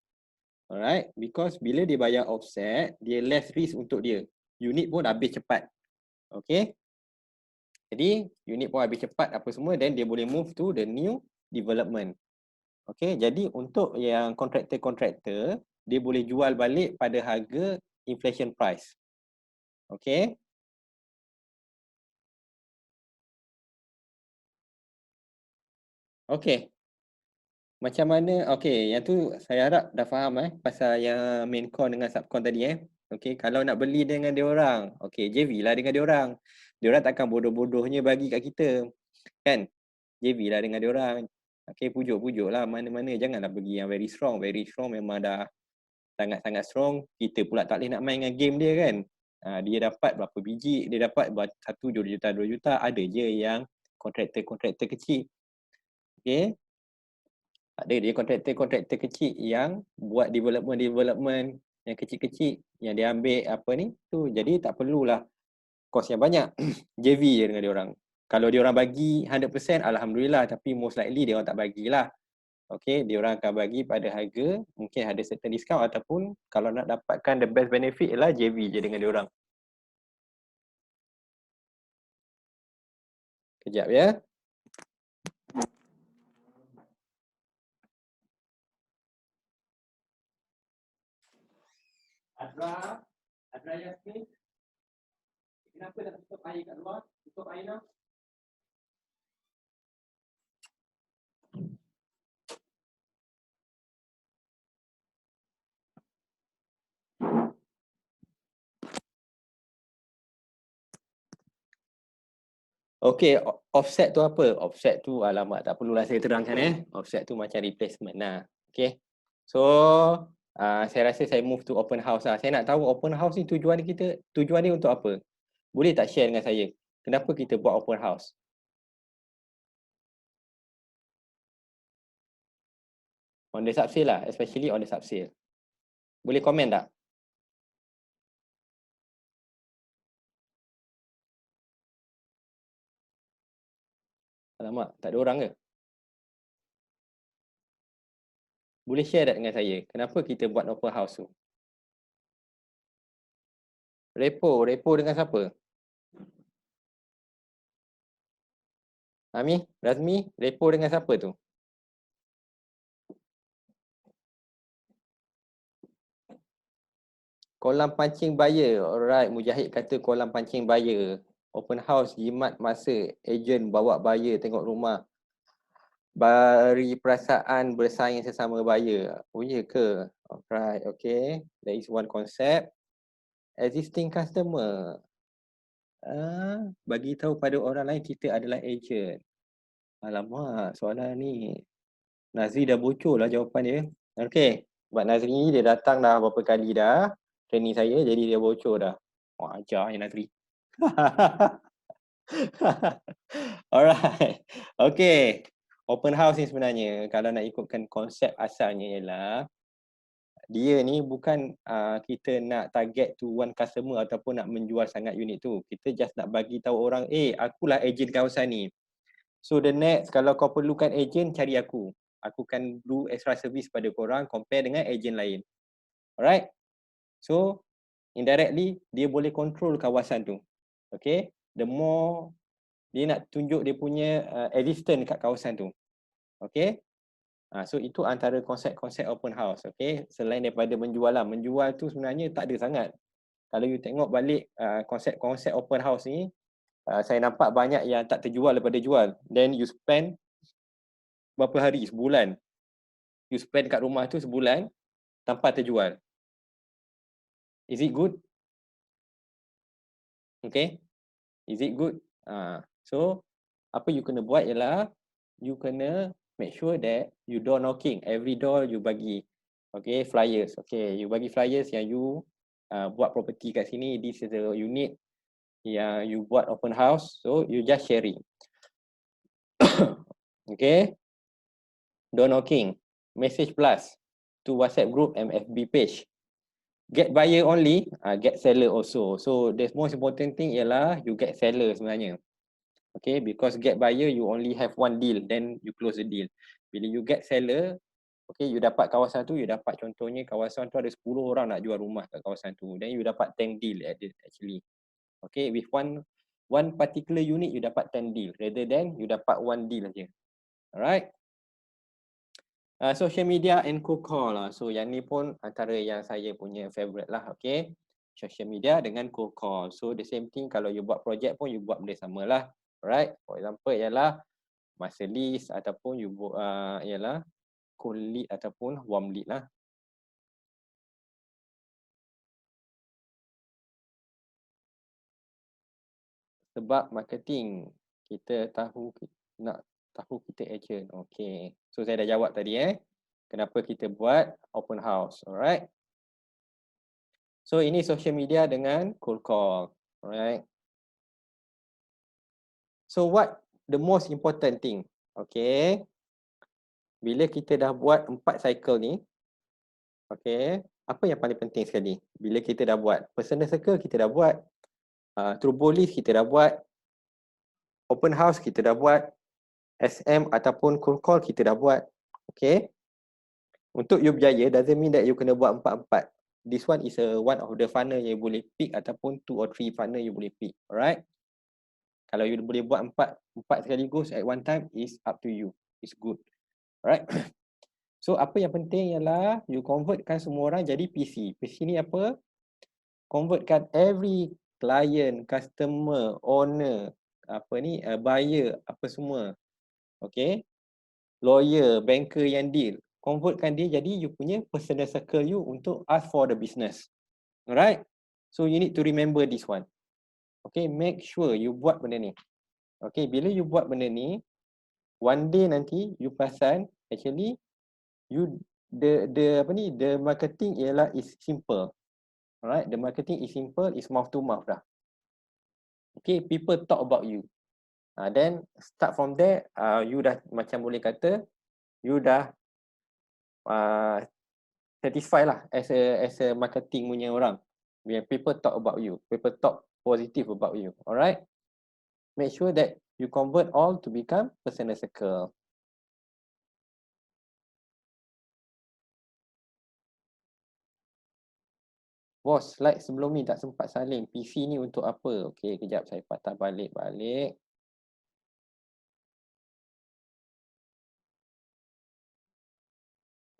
Alright, because bila dia bayar offset, dia less risk untuk dia. Unit pun habis cepat. Okay, jadi unit pun habis cepat apa semua, then dia boleh move to the new development. Okay, jadi untuk yang kontraktor-kontraktor, dia boleh jual balik pada harga inflation price. Okay. Okay. Macam mana, okay, yang tu saya harap dah faham pasal yang main con dengan subcon tadi Okay, kalau nak beli dengan dia orang, okay, JV lah dengan dia orang. Dia orang takkan bodoh-bodohnya bagi kat kita. Kan? JV lah dengan dia orang. Okay, pujuk-pujuk lah mana-mana. Janganlah pergi yang very strong. Very strong memang dah sangat-sangat strong. Kita pula tak boleh nak main dengan game dia kan. Dia dapat berapa biji, dia dapat 1 juta, 2 juta. Ada je yang kontraktor-kontraktor kecil. Okay. Ada dia kontraktor-kontraktor kecil yang buat development yang kecil-kecil yang dia ambil apa ni tu. Jadi tak perlulah kos yang banyak. JV je dengan dia orang. Kalau dia orang bagi 100%, alhamdulillah, tapi most likely dia orang tak bagilah. Okay, dia orang akan bagi pada harga, mungkin ada certain discount ataupun kalau nak dapatkan the best benefit ialah JV je dengan dia orang. Kejap ya. Adra Yasmin. Kenapa nak tutup air kat luar? Tutup air nak. Okay, offset tu apa? Offset tu alamak tak perlulah saya terangkan Offset tu macam replacement lah. Okay. So, saya rasa saya move to open house lah. Saya nak tahu open house ni tujuan dia untuk apa? Boleh tak share dengan saya? Kenapa kita buat open house? On the subsale lah, especially on the subsale. Boleh komen tak? Alamak, tak ada orang ke? Boleh share tak dengan saya? Kenapa kita buat open house tu? Repo dengan siapa? Ami, Razmi, repo dengan siapa tu? Kolam pancing buyer. Alright, Mujahid kata kolam pancing buyer. Open house, jimat masa, ejen bawa buyer tengok rumah. Beri perasaan bersaing sesama buyer. Oh ya ke? Alright, okay. That is one concept. Existing customer. Bagi tahu pada orang lain kita adalah ejen. Alamak, soalan ni. Nazri dah bocor lah jawapan dia. Okay, sebab Nazri ni dia datang dah berapa kali dah training saya, jadi dia bocor dah. Wah, ajar ya Nazri. Alright. Okay. Open house ni sebenarnya kalau nak ikutkan konsep asalnya ialah dia ni bukan kita nak target to one customer ataupun nak menjual sangat unit tu. Kita just nak bagi tahu orang, akulah ejen kawasan ni. So the next, kalau kau perlukan ejen, cari aku. Aku kan do extra service pada korang compare dengan ejen lain. Alright. So indirectly dia boleh control kawasan tu. Okay. The more dia nak tunjuk dia punya existence kat kawasan tu. Okay. So itu antara konsep-konsep open house. Okay. Selain daripada menjual lah. Menjual tu sebenarnya tak ada sangat. Kalau you tengok balik konsep-konsep open house ni, saya nampak banyak yang tak terjual daripada jual. Then you spend berapa hari? Sebulan. You spend kat rumah tu sebulan tanpa terjual. Is it good? Okay. Is it good? So, apa you kena buat ialah you kena make sure that you door knocking. Every door you bagi flyers. Okay, you bagi flyers yang you buat property kat sini. This is the unit yang you buat open house. So, you just sharing. Okay. Door knocking. Message plus to WhatsApp group and FB page. get buyer only, get seller also. So the most important thing ialah you get seller sebenarnya. Okay, because get buyer you only have one deal, then you close the deal. Bila you get seller, okay, you dapat kawasan tu, you dapat contohnya kawasan tu ada 10 orang nak jual rumah kat kawasan tu. Then you dapat 10 deal actually. Okay, with one particular unit you dapat 10 deal rather than you dapat one deal saja. Alright. Social media and cold call lah. So yang ni pun antara yang saya punya favorite lah. Okay. Social media dengan cold call. So the same thing kalau you buat projek pun you buat benda sama lah. Alright. For example ialah master list ataupun you buat ialah cold lead ataupun warm lead lah. Sebab marketing kita nak tahu kita agent. Okay. So saya dah jawab tadi kenapa kita buat open house. Alright. So ini social media dengan cold call. Alright. So what the most important thing? Okay. Bila kita dah buat 4 cycle ni, okay, apa yang paling penting sekali? Bila kita dah buat personal circle, kita dah buat turbo list, kita dah buat open house, kita dah buat SM ataupun cold call, kita dah buat. Okay. Untuk you berjaya, doesn't mean that you kena buat 4-4. This one is one of the funnel yang you boleh pick ataupun 2 or 3 funnel you boleh pick. Alright. Kalau you boleh buat 4 sekaligus at one time, is up to you. It's good. Alright. So apa yang penting ialah you convertkan semua orang jadi PC. PC ni apa? Convertkan every client, customer, owner, buyer, apa semua. Okay. Lawyer, banker yang deal. Convertkan dia jadi you punya personal circle you untuk ask for the business. Alright. So you need to remember this one. Okay, make sure you buat benda ni. Okay, bila you buat benda ni, one day nanti you perasan actually you the marketing ialah is simple. Alright, the marketing is simple, is mouth to mouth dah. Okay, people talk about you. Then start from there, you dah macam boleh kata you dah satisfy lah as a marketing punya orang. When people talk about you, people talk positive about you. Alright, make sure that you convert all to become personal circle. Bos, slide sebelum ni tak sempat salin. PC ni untuk apa? Okey, kejap saya patah balik.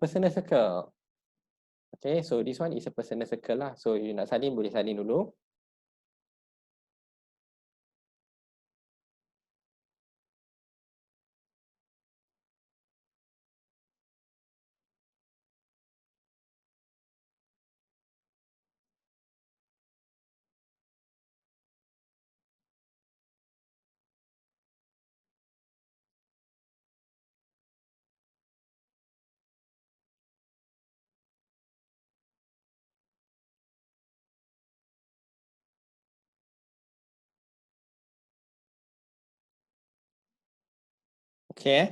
Personal circle. Okay, so this one is a personal circle lah. So you nak salin, boleh salin dulu. Okay.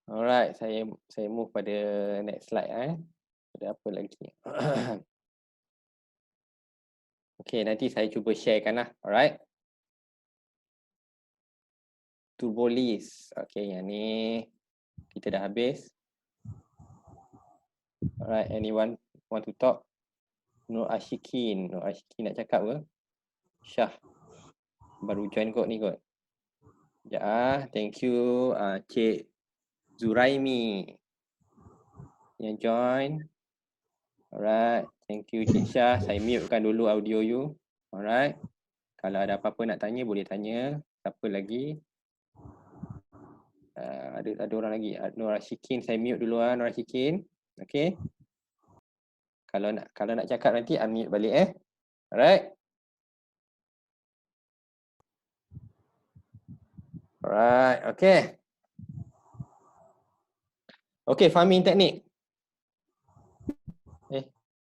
Alright, saya move pada next slide Ada apa lagi? Okay, nanti saya cuba sharekan lah. Alright. Turbo list. Okay, yang ni kita dah habis. Alright, anyone want to talk? Nur Ashikin nak cakap ke? Syah. Baru join kot ni kot. Ya, thank you Cik Zuraimi yang join. Alright, thank you Cik Syah. Saya mutekan dulu audio you. Alright. Kalau ada apa-apa nak tanya boleh tanya. Siapa lagi? Ada orang lagi. Nur Ashikin, saya mute dulu Nur Ashikin. Okay. Kalau nak cakap nanti unmute balik Alright. Alright, okay. Okay, farming teknik.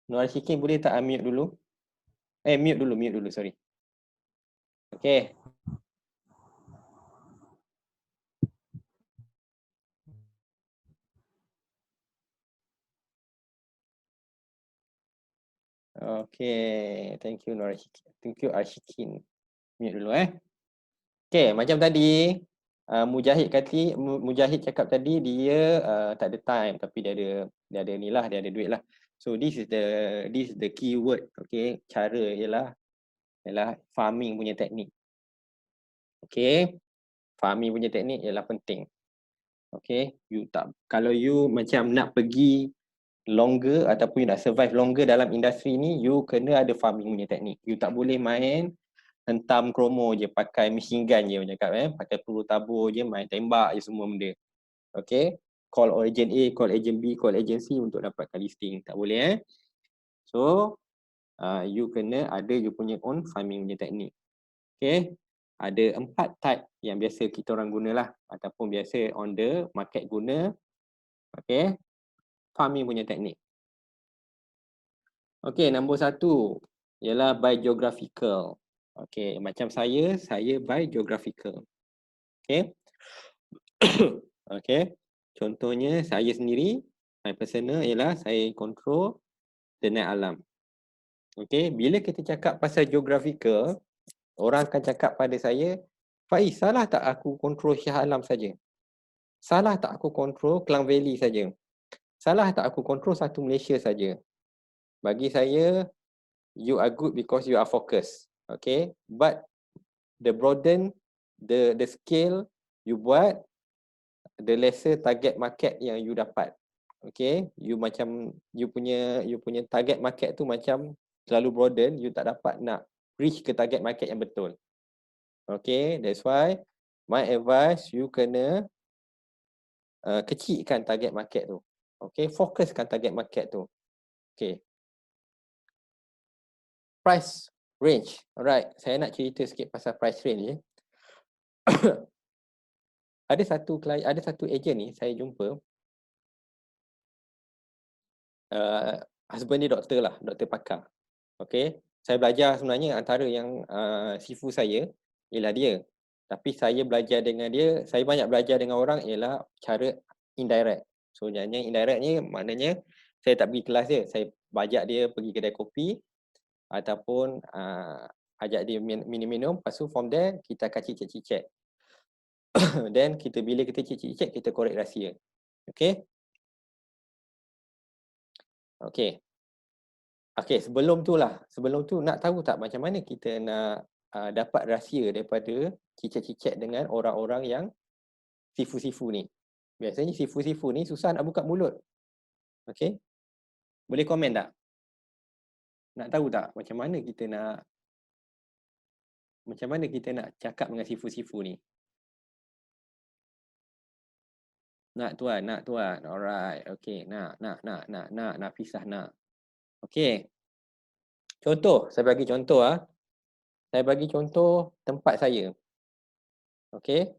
Nur Ashikin boleh tak unmute dulu? Mute dulu, sorry. Okay. Okay, thank you Nur Ashikin. Thank you Ashikin. Mute dulu Okay, macam tadi Mujahid cakap tadi dia tak ada time tapi dia ada ni lah, dia ada duit lah. So this is the keyword. Okay, cara ialah farming punya teknik. Okay, farming punya teknik ialah penting. Okay, kalau you macam nak pergi longer ataupun you nak survive longer dalam industri ni, you kena ada farming punya teknik. You tak boleh main hentam kromo je, pakai machine gun je, cakap pakai peluru tabur je, main tembak je semua benda. Okay, call agent A, call agent B, call agency untuk dapatkan listing. Tak boleh So you kena ada you punya own farming punya teknik. Okay, ada 4 type yang biasa kita orang gunalah ataupun biasa on the market guna. Okay, farming punya teknik. Okay, nombor 1 ialah by geographical. Okay, macam saya by geographical. Okay. Okay, contohnya saya sendiri, my personal ialah saya control the net alam. Okay, bila kita cakap pasal geographical, orang akan cakap pada saya, Faiz, salah tak aku control Shah Alam saja? Salah tak aku control Klang Valley saja? Salah tak aku control satu Malaysia saja? Bagi saya, you are good because you are focused. Okay, but the broaden the scale you buat, the lesser target market yang you dapat. Okay, you punya target market tu macam terlalu broaden, you tak dapat nak reach ke target market yang betul. Okay, that's why my advice, you kena kecilkan target market tu. Okay, fokuskan target market tu. Okay, price range. Alright, saya nak cerita sikit pasal price range. Ada satu agent ni saya jumpa. Husband dia doktor lah, doktor pakar. Okay, saya belajar sebenarnya antara yang sifu saya ialah dia. Tapi saya belajar dengan dia, saya banyak belajar dengan orang ialah cara indirect. So yang indirect ni maknanya saya tak pergi kelas dia, saya bajak dia pergi kedai kopi ataupun ajak dia minum-minum, lepas tu from there kita akan cicit-cicit. Then bila kita cicit-cicit, kita korek rahsia. Okay. Okay. Okay, sebelum tu nak tahu tak macam mana kita nak dapat rahsia daripada cicit-cicit dengan orang-orang yang sifu-sifu ni. Biasanya sifu-sifu ni susah nak buka mulut. Okay, boleh komen tak? Nak tahu tak macam mana kita nak cakap dengan sifu-sifu ni? Nak tuan. Alright. Okay, nak Nafisah nak. Okay. Contoh, saya bagi contoh Saya bagi contoh tempat saya. Okay.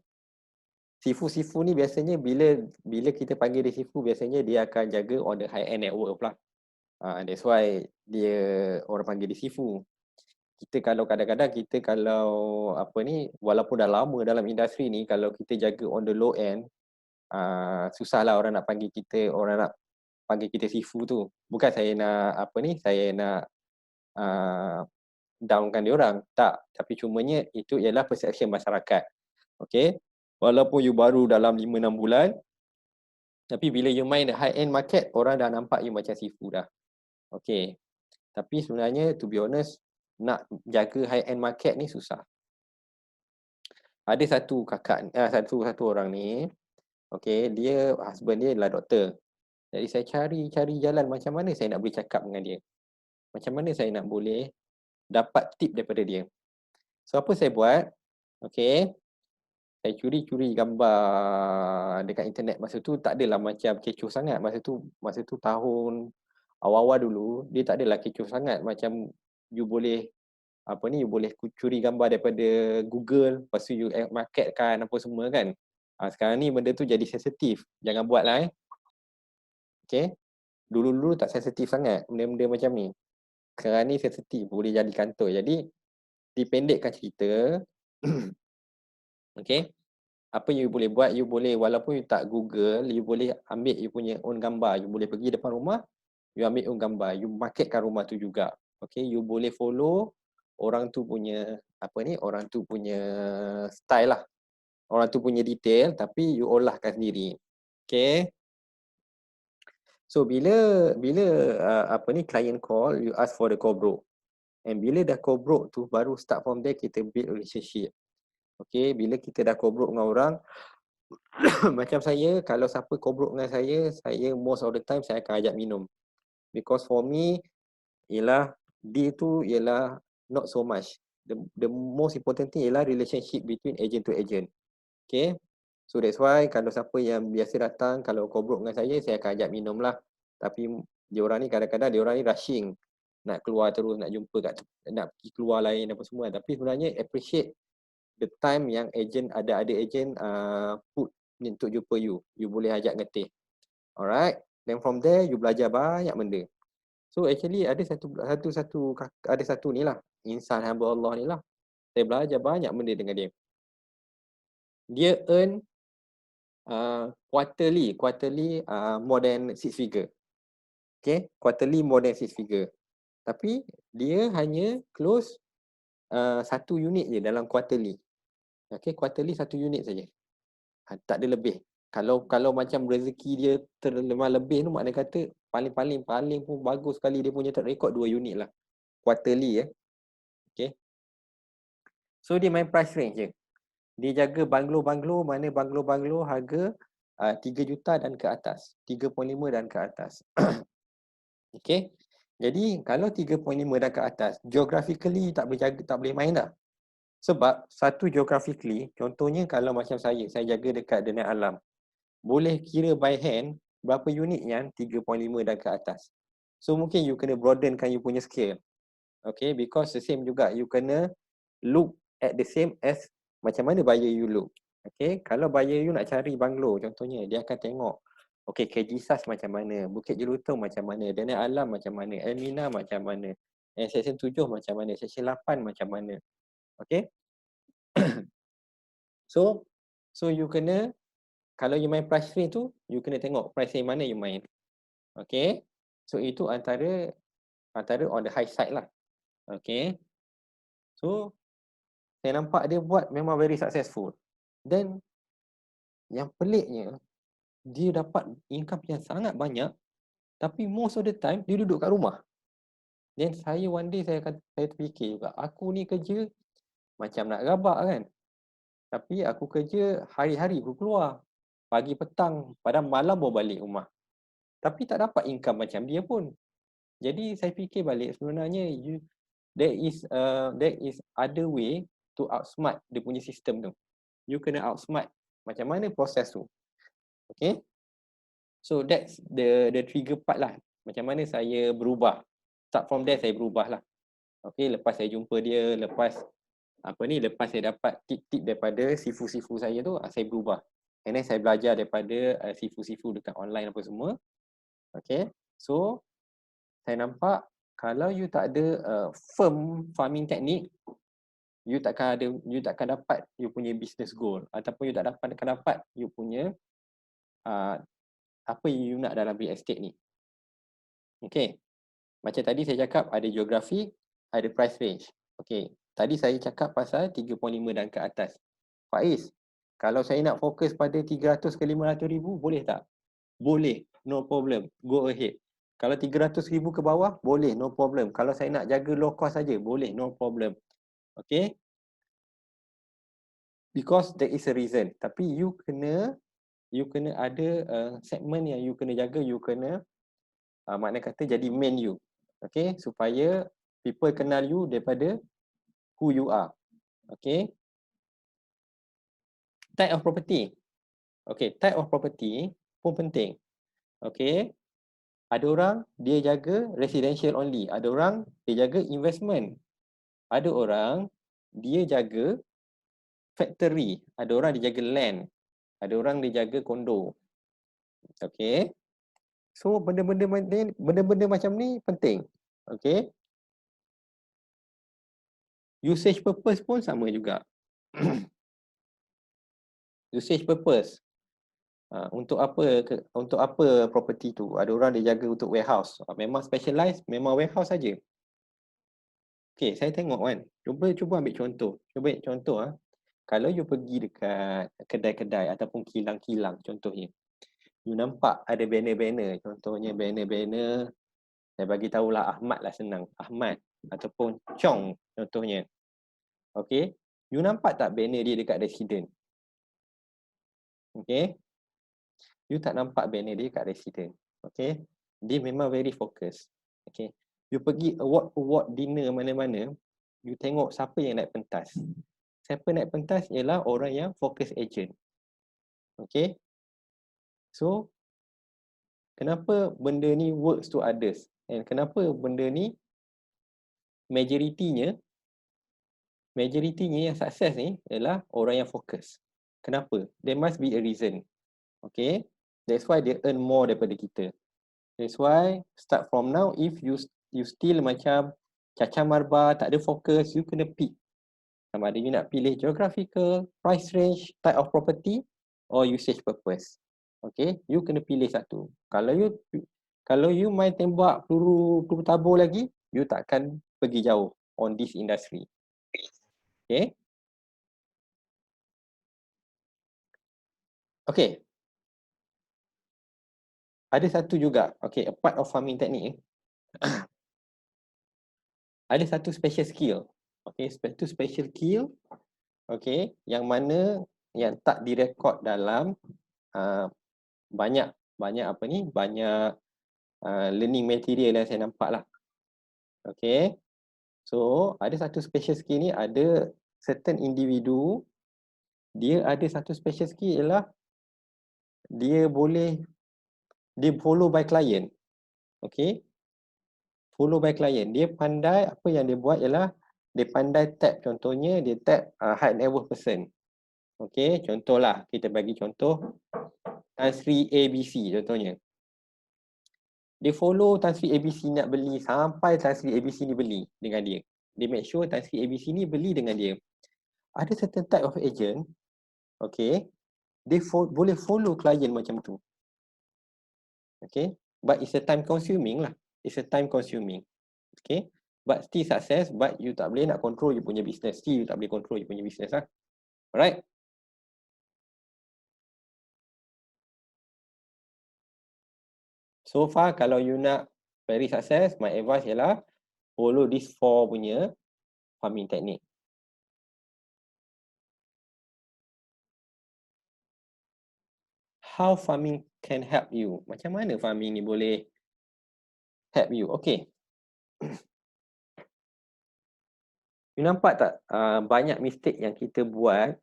Sifu-sifu ni biasanya bila kita panggil dia sifu, biasanya dia akan jaga on the high end network pula. That's why dia orang panggil dia sifu. Kadang-kadang kita walaupun dah lama dalam industri ni, kalau kita jaga on the low end, susahlah orang nak panggil kita sifu tu. Bukan saya nak saya nak downkan dia orang, tak, tapi cumanya itu ialah perception masyarakat. Okay, walaupun you baru dalam 5-6 bulan, tapi bila you main high end market, orang dah nampak you macam sifu dah. Okay, tapi sebenarnya to be honest, nak jaga high end market ni susah. Ada satu orang ni, okay, dia husband dia adalah doktor. Jadi saya cari jalan macam mana saya nak boleh cakap dengan dia. Macam mana saya nak boleh dapat tip daripada dia. So apa saya buat? Okay, saya curi gambar dekat internet. Masa tu tak adalah macam kecoh sangat. Masa tu tahun awal-awal dulu, dia tak adalah kecoh sangat. Macam you boleh you boleh curi gambar daripada Google, lepas tu you marketkan apa semua kan. Sekarang ni benda tu jadi sensitif. Jangan buat lah Okay. Dulu-dulu tak sensitif sangat benda-benda macam ni. Sekarang ni sensitif, boleh jadi kantor. Jadi dipendekkan cerita. Okay. Apa you boleh buat, you boleh walaupun you tak Google, you boleh ambil you punya own gambar. You boleh pergi depan rumah, you ambil own gambar, you marketkan rumah tu juga. Okay, you boleh follow orang tu punya orang tu punya style lah. Orang tu punya detail tapi you olahkan sendiri. Okay. So bila client call, you ask for the co-broke. And bila dah co-broke tu baru start from there kita build relationship. Okay, bila kita dah co-broke dengan orang macam saya, kalau siapa co-broke dengan saya most of the time saya akan ajak minum. Because for me, ialah dia tu ialah not so much. The most important thing ialah relationship between agent to agent. Okay. So that's why kalau siapa yang biasa datang, kalau co-broke dengan saya akan ajak minum lah. Tapi diorang ni kadang-kadang diorang ni rushing. Nak keluar terus, nak jumpa nak pergi keluar lain apa semua. Tapi sebenarnya appreciate the time yang agent ada agent put untuk jumpa you. You boleh ajak ngeteh. Alright. Then from there you belajar banyak benda. So actually ada satu ni lah, insan hamba Allah ni lah. Saya belajar banyak benda dengan dia. Dia earn quarterly more than 6 figure. Okay, quarterly more than 6 figure. Tapi dia hanya close satu unit je dalam quarterly. Okay, quarterly satu unit saja. Tak ada lebih. Kalau macam rezeki dia terlemah lebih tu, maknanya kata paling pun bagus sekali dia punya track record 2 unit lah. Quarterly Okay. So dia main price range je. Dia jaga banglo-banglo, mana banglo-banglo harga 3 juta dan ke atas. 3.5 dan ke atas. Okay. Jadi kalau 3.5 dan ke atas, geographically tak boleh main dah. Sebab satu geographically, contohnya kalau macam saya jaga dekat Denai Alam. Boleh kira by hand berapa unit yang 3.5 dan ke atas. So mungkin you kena broadenkan you punya scale. Okay, because the same juga you kena look at the same as macam mana buyer you look. Okay, kalau buyer you nak cari banglo contohnya, dia akan tengok okay, KG-SAS macam mana, Bukit Jelutong macam mana, Denai Alam macam mana, Elmina macam mana, Section 7 macam mana, Section 8 macam mana. Okay. So you kena, kalau you main price range tu, you kena tengok price range mana you main. Okay. So itu antara on the high side lah. Okay. So saya nampak dia buat memang very successful. Dan yang peliknya, dia dapat income yang sangat banyak, tapi most of the time dia duduk kat rumah. Dan saya one day saya terfikir juga, aku ni kerja macam nak rabak kan. Tapi aku kerja hari-hari aku keluar. Pagi petang, pada malam baru balik rumah. Tapi tak dapat income macam dia pun. Jadi saya fikir balik, sebenarnya there is other way to outsmart dia punya sistem tu. You kena outsmart macam mana proses tu. Okay. So that's the trigger part lah. Macam mana saya berubah. Start from there saya berubah lah. Okay, lepas saya jumpa dia, lepas saya dapat tip-tip daripada sifu-sifu saya tu, saya berubah. And then saya belajar daripada sifu-sifu dekat online apa semua. Okay. So saya nampak kalau you tak ada firm farming technique, you takkan dapat you punya business goal, ataupun you tak dapat you punya apa you nak dalam real estate ni. Okay. Macam tadi saya cakap ada geografi, ada price range. Okay. Tadi saya cakap pasal 3.5 dan ke atas. Faiz, kalau saya nak fokus pada 300 ke 500 ribu, boleh tak? Boleh. No problem. Go ahead. Kalau 300 ribu ke bawah, boleh. No problem. Kalau saya nak jaga low cost saja, boleh. No problem. Okay. Because there is a reason. Tapi you kena ada segmen yang you kena jaga, you kena makna kata jadi main you. Okay, supaya people kenal you daripada who you are. Okay. Type of property. Okay, type of property pun penting. Okay. Ada orang dia jaga residential only. Ada orang dia jaga investment. Ada orang dia jaga factory. Ada orang dia jaga land. Ada orang dia jaga kondo. Okay. So benda-benda macam ni penting. Okay. Usage purpose pun sama juga. Usage purpose. Untuk apa property tu? Ada orang dia jaga untuk warehouse. Memang specialize, memang warehouse saja. Okay, saya tengok kan. Cuba ambil contoh. Cuba ambil contoh Kalau you pergi dekat kedai-kedai ataupun kilang-kilang contohnya. You nampak ada banner-banner. Contohnya banner-banner. Saya bagi tahulah Ahmad lah senang. Ahmad ataupun Chong contohnya. Okay. You nampak tak banner dia dekat resident? Okay. You tak nampak banner dia dekat resident. Okay. Dia memang very focus. Okay. You pergi award dinner mana-mana, you tengok siapa yang naik pentas. Siapa naik pentas ialah orang yang focus agent. Okay. So, kenapa benda ni works to others? And kenapa benda ni majoritinya yang sukses ni ialah orang yang fokus. Kenapa? There must be a reason. Okay. That's why they earn more daripada kita. That's why start from now, if you still macam cacah marba, tak ada fokus, you kena pick. Sama ada you nak pilih geographical, price range, type of property or usage purpose. Okay, you kena pilih satu. Kalau you main tembak peluru tabur lagi, you takkan pergi jauh on this industry. Okay. Okay. Ada satu juga, okay, apart of farming technique, ada satu special skill. Okay, satu special skill, okay, yang mana yang tak direkod dalam banyak learning material yang saya nampak lah. Okay, so ada satu special skill ni, ada certain individu, dia ada satu special skill ialah dia follow by client. Okay, follow by client. Dia pandai, apa yang dia buat ialah dia pandai tap. Contohnya dia tap high net worth person. Okay, contohlah kita bagi contoh Tan Sri ABC contohnya. Dia follow Tan Sri ABC nak beli sampai Tan Sri ABC ni beli dengan dia. Dia make sure Tan Sri ABC ni beli dengan dia. Ada certain type of agent, okay, dia boleh follow client macam tu. Okay, but it's a time consuming lah. It's a time consuming. Okay, but still success, but you tak boleh nak control you punya business. Still you tak boleh control you punya business lah. Alright. So far, kalau you nak very success, my advice ialah follow this 4 punya farming technique. How farming can help you? Macam mana farming ni boleh help you? Okay. You nampak tak banyak mistake yang kita buat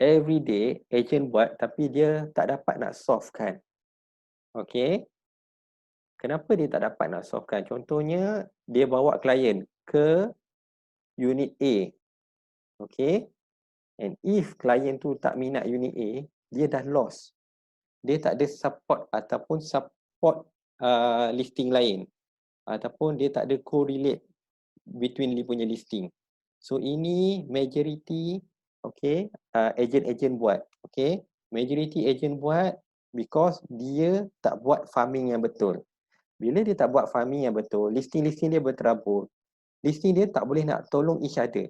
every day, agent buat tapi dia tak dapat nak solve kan? Okay. Kenapa dia tak dapat nak solve kan? Contohnya, dia bawa klien ke unit A. Okay. And if klien tu tak minat unit A, dia dah lost. Dia tak ada support ataupun support listing lain. Ataupun dia tak ada correlate between dia punya listing. So ini majority, okay, agent-agent buat. Okay. Majority agent buat because dia tak buat farming yang betul. Bila dia tak buat farming yang betul, listing-listing dia berterabur. Listing dia tak boleh nak tolong each other.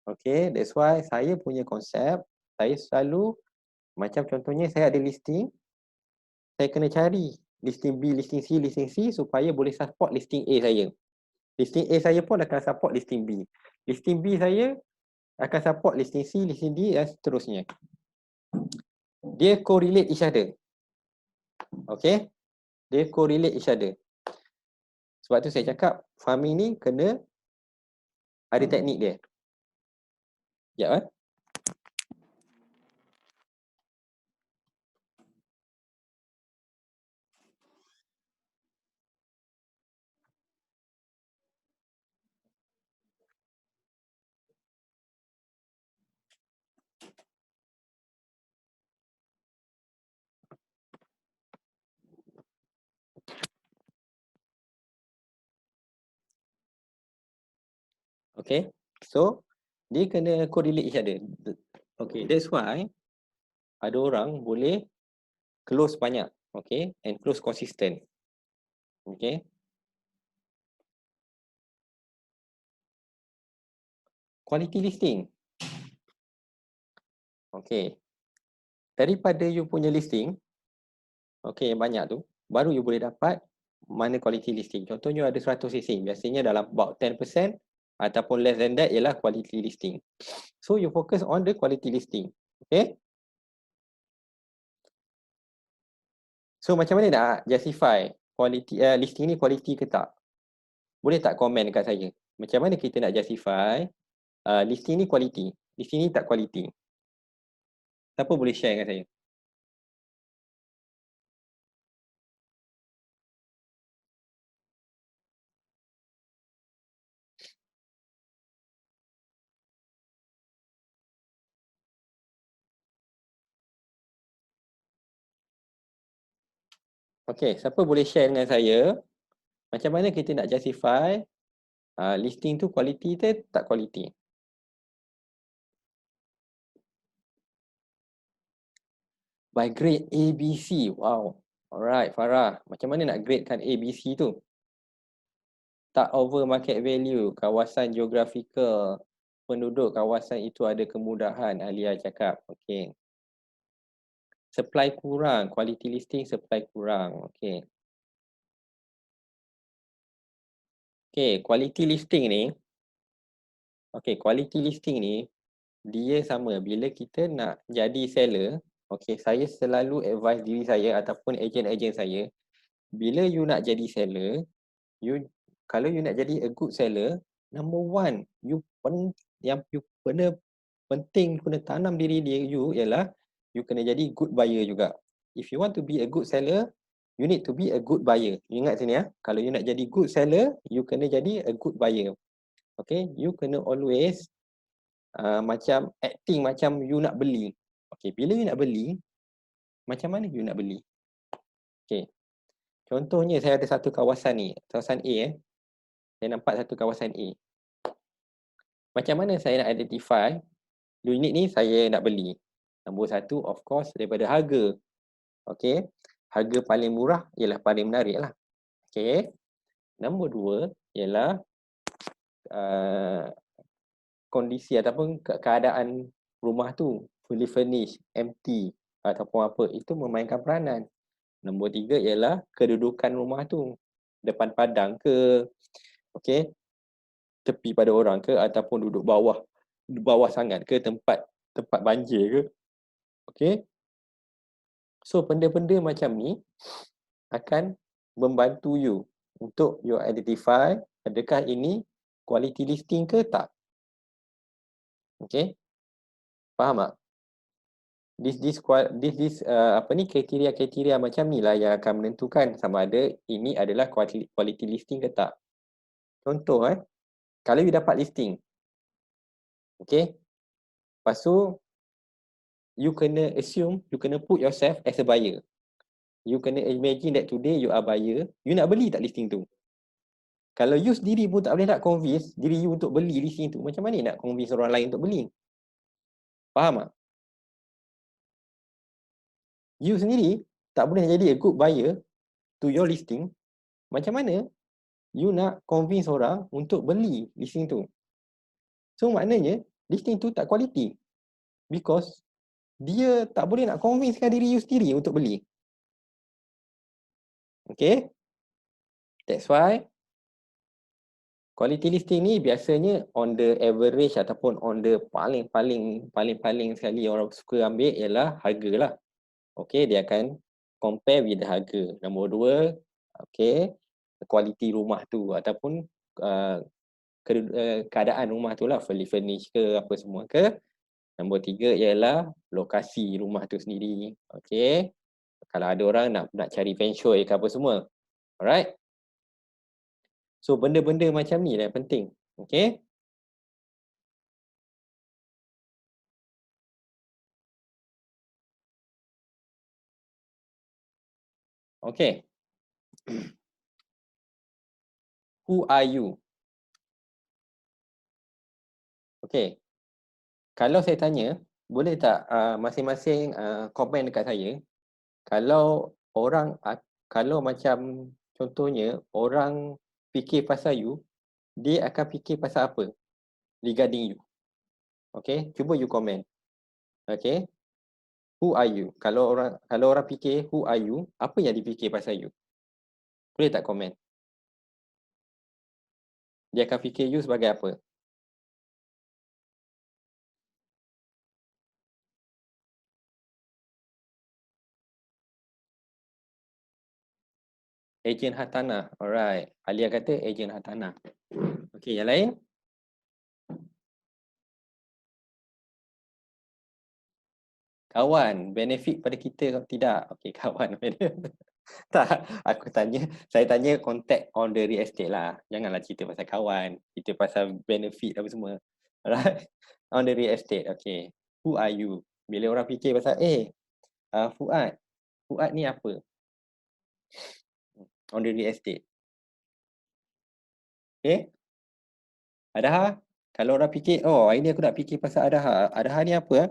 Okay, that's why saya punya konsep, saya selalu, macam contohnya saya ada listing, saya kena cari listing B, listing C, listing C supaya boleh support listing A saya. Listing A saya pun akan support listing B. Listing B saya akan support listing C, listing D dan seterusnya. Dia correlate each other. Okay, dia correlate each other. Sebab tu saya cakap farming ni kena ada teknik dia. Ya kan? Okay, so dia kena correlate each other. Okay, that's why ada orang boleh close banyak, okay, and close consistent. Okay. quality listing. Okay. Daripada you punya listing, okay, yang banyak tu, baru you boleh dapat mana quality listing. Contohnya ada 100 listing. Biasanya dalam about 10% ataupun less than that ialah quality listing. So you focus on the quality listing. Okay. So macam mana nak justify quality listing ni quality ke tak? Boleh tak komen dekat saya? Macam mana kita nak justify listing ni quality, listing ni tak quality? Siapa boleh share dengan saya? Okay, siapa boleh share dengan saya macam mana kita nak justify listing tu quality ke tak quality? By grade A, B, C. Wow. Alright, Farah. Macam mana nak gradekan A, B, C tu? Tak over market value, kawasan geographical, penduduk kawasan itu ada kemudahan, Alia cakap. Okay. Supply kurang, quality listing supply kurang. Okay. Okay, quality listing ni. Okay, quality listing ni, dia sama. Bila kita nak jadi seller, okay, saya selalu advise diri saya ataupun ejen-ejen saya, bila you nak jadi seller, kalau you nak jadi a good seller, number one, yang you penting kena tanam diri you ialah you kena jadi good buyer juga. If you want to be a good seller, you need to be a good buyer. You ingat sini ya. Kalau you nak jadi good seller, you kena jadi a good buyer. Okay, you kena always macam acting macam you nak beli. Okay, bila you nak beli, macam mana you nak beli? Okay, contohnya saya ada satu kawasan ni, kawasan A Saya nampak satu kawasan A. Macam mana saya nak identify unit ni saya nak beli? Nombor satu, of course, daripada harga. Okay, harga paling murah ialah paling menarik lah. Okay, nombor dua ialah kondisi ataupun keadaan rumah tu fully furnished, empty ataupun apa, itu memainkan peranan. Nombor tiga ialah kedudukan rumah tu, depan padang ke, okey, tepi pada orang ke, ataupun duduk bawah sangat ke, tempat banjir ke. Okey, so benda-benda macam ni akan membantu you untuk you identify adakah ini quality listing ke tak. Okay, faham tak? This kriteria macam ni lah yang akan menentukan sama ada ini adalah quality listing ke tak. Contoh kalau you dapat listing, okay, lepas tu you kena assume, you kena put yourself as a buyer. You kena imagine that today you are buyer, you nak beli tak listing tu? Kalau you sendiri pun tak boleh nak convince diri you untuk beli listing tu, macam mana nak convince orang lain untuk beli? Faham tak? You sendiri tak boleh jadi a good buyer to your listing, macam mana you nak convince orang untuk beli listing tu? So maknanya listing tu tak quality because dia tak boleh nak convincekan diri you sendiri untuk beli. Okay, that's why quality listing ni biasanya on the average ataupun on the paling sekali orang suka ambil ialah harga lah. Okay, dia akan compare with the harga. Nombor dua, okay, quality rumah tu ataupun keadaan rumah tu lah, fully furnished ke apa semua ke. Nombor tiga ialah lokasi rumah tu sendiri. Okay, kalau ada orang nak cari feng shui ke apa semua. Alright. So benda-benda macam ni lah yang penting. Okay. Okay. Who are you? Okay. Kalau saya tanya, boleh tak masing-masing komen dekat saya, kalau macam contohnya orang fikir pasal you, dia akan fikir pasal apa regarding you? Okay, cuba you komen. Okay, who are you? Kalau orang fikir who are you, apa yang dipikir pasal you? Boleh tak komen? Dia akan fikir you sebagai apa? Ejen hartanah. Alright. Alia kata ejen hartanah. Okay, yang lain? Kawan, benefit pada kita atau tidak? Okay, kawan. Tak, saya tanya contact on the real estate lah. Janganlah cerita pasal kawan. Cerita pasal benefit apa semua. Alright. On the real estate, okay. Who are you? Bila orang fikir pasal, Fuad. Fuad ni apa? On the real estate. Okay. Adaha, kalau orang fikir, oh hari ni aku nak fikir pasal Adaha. Adaha ni apa?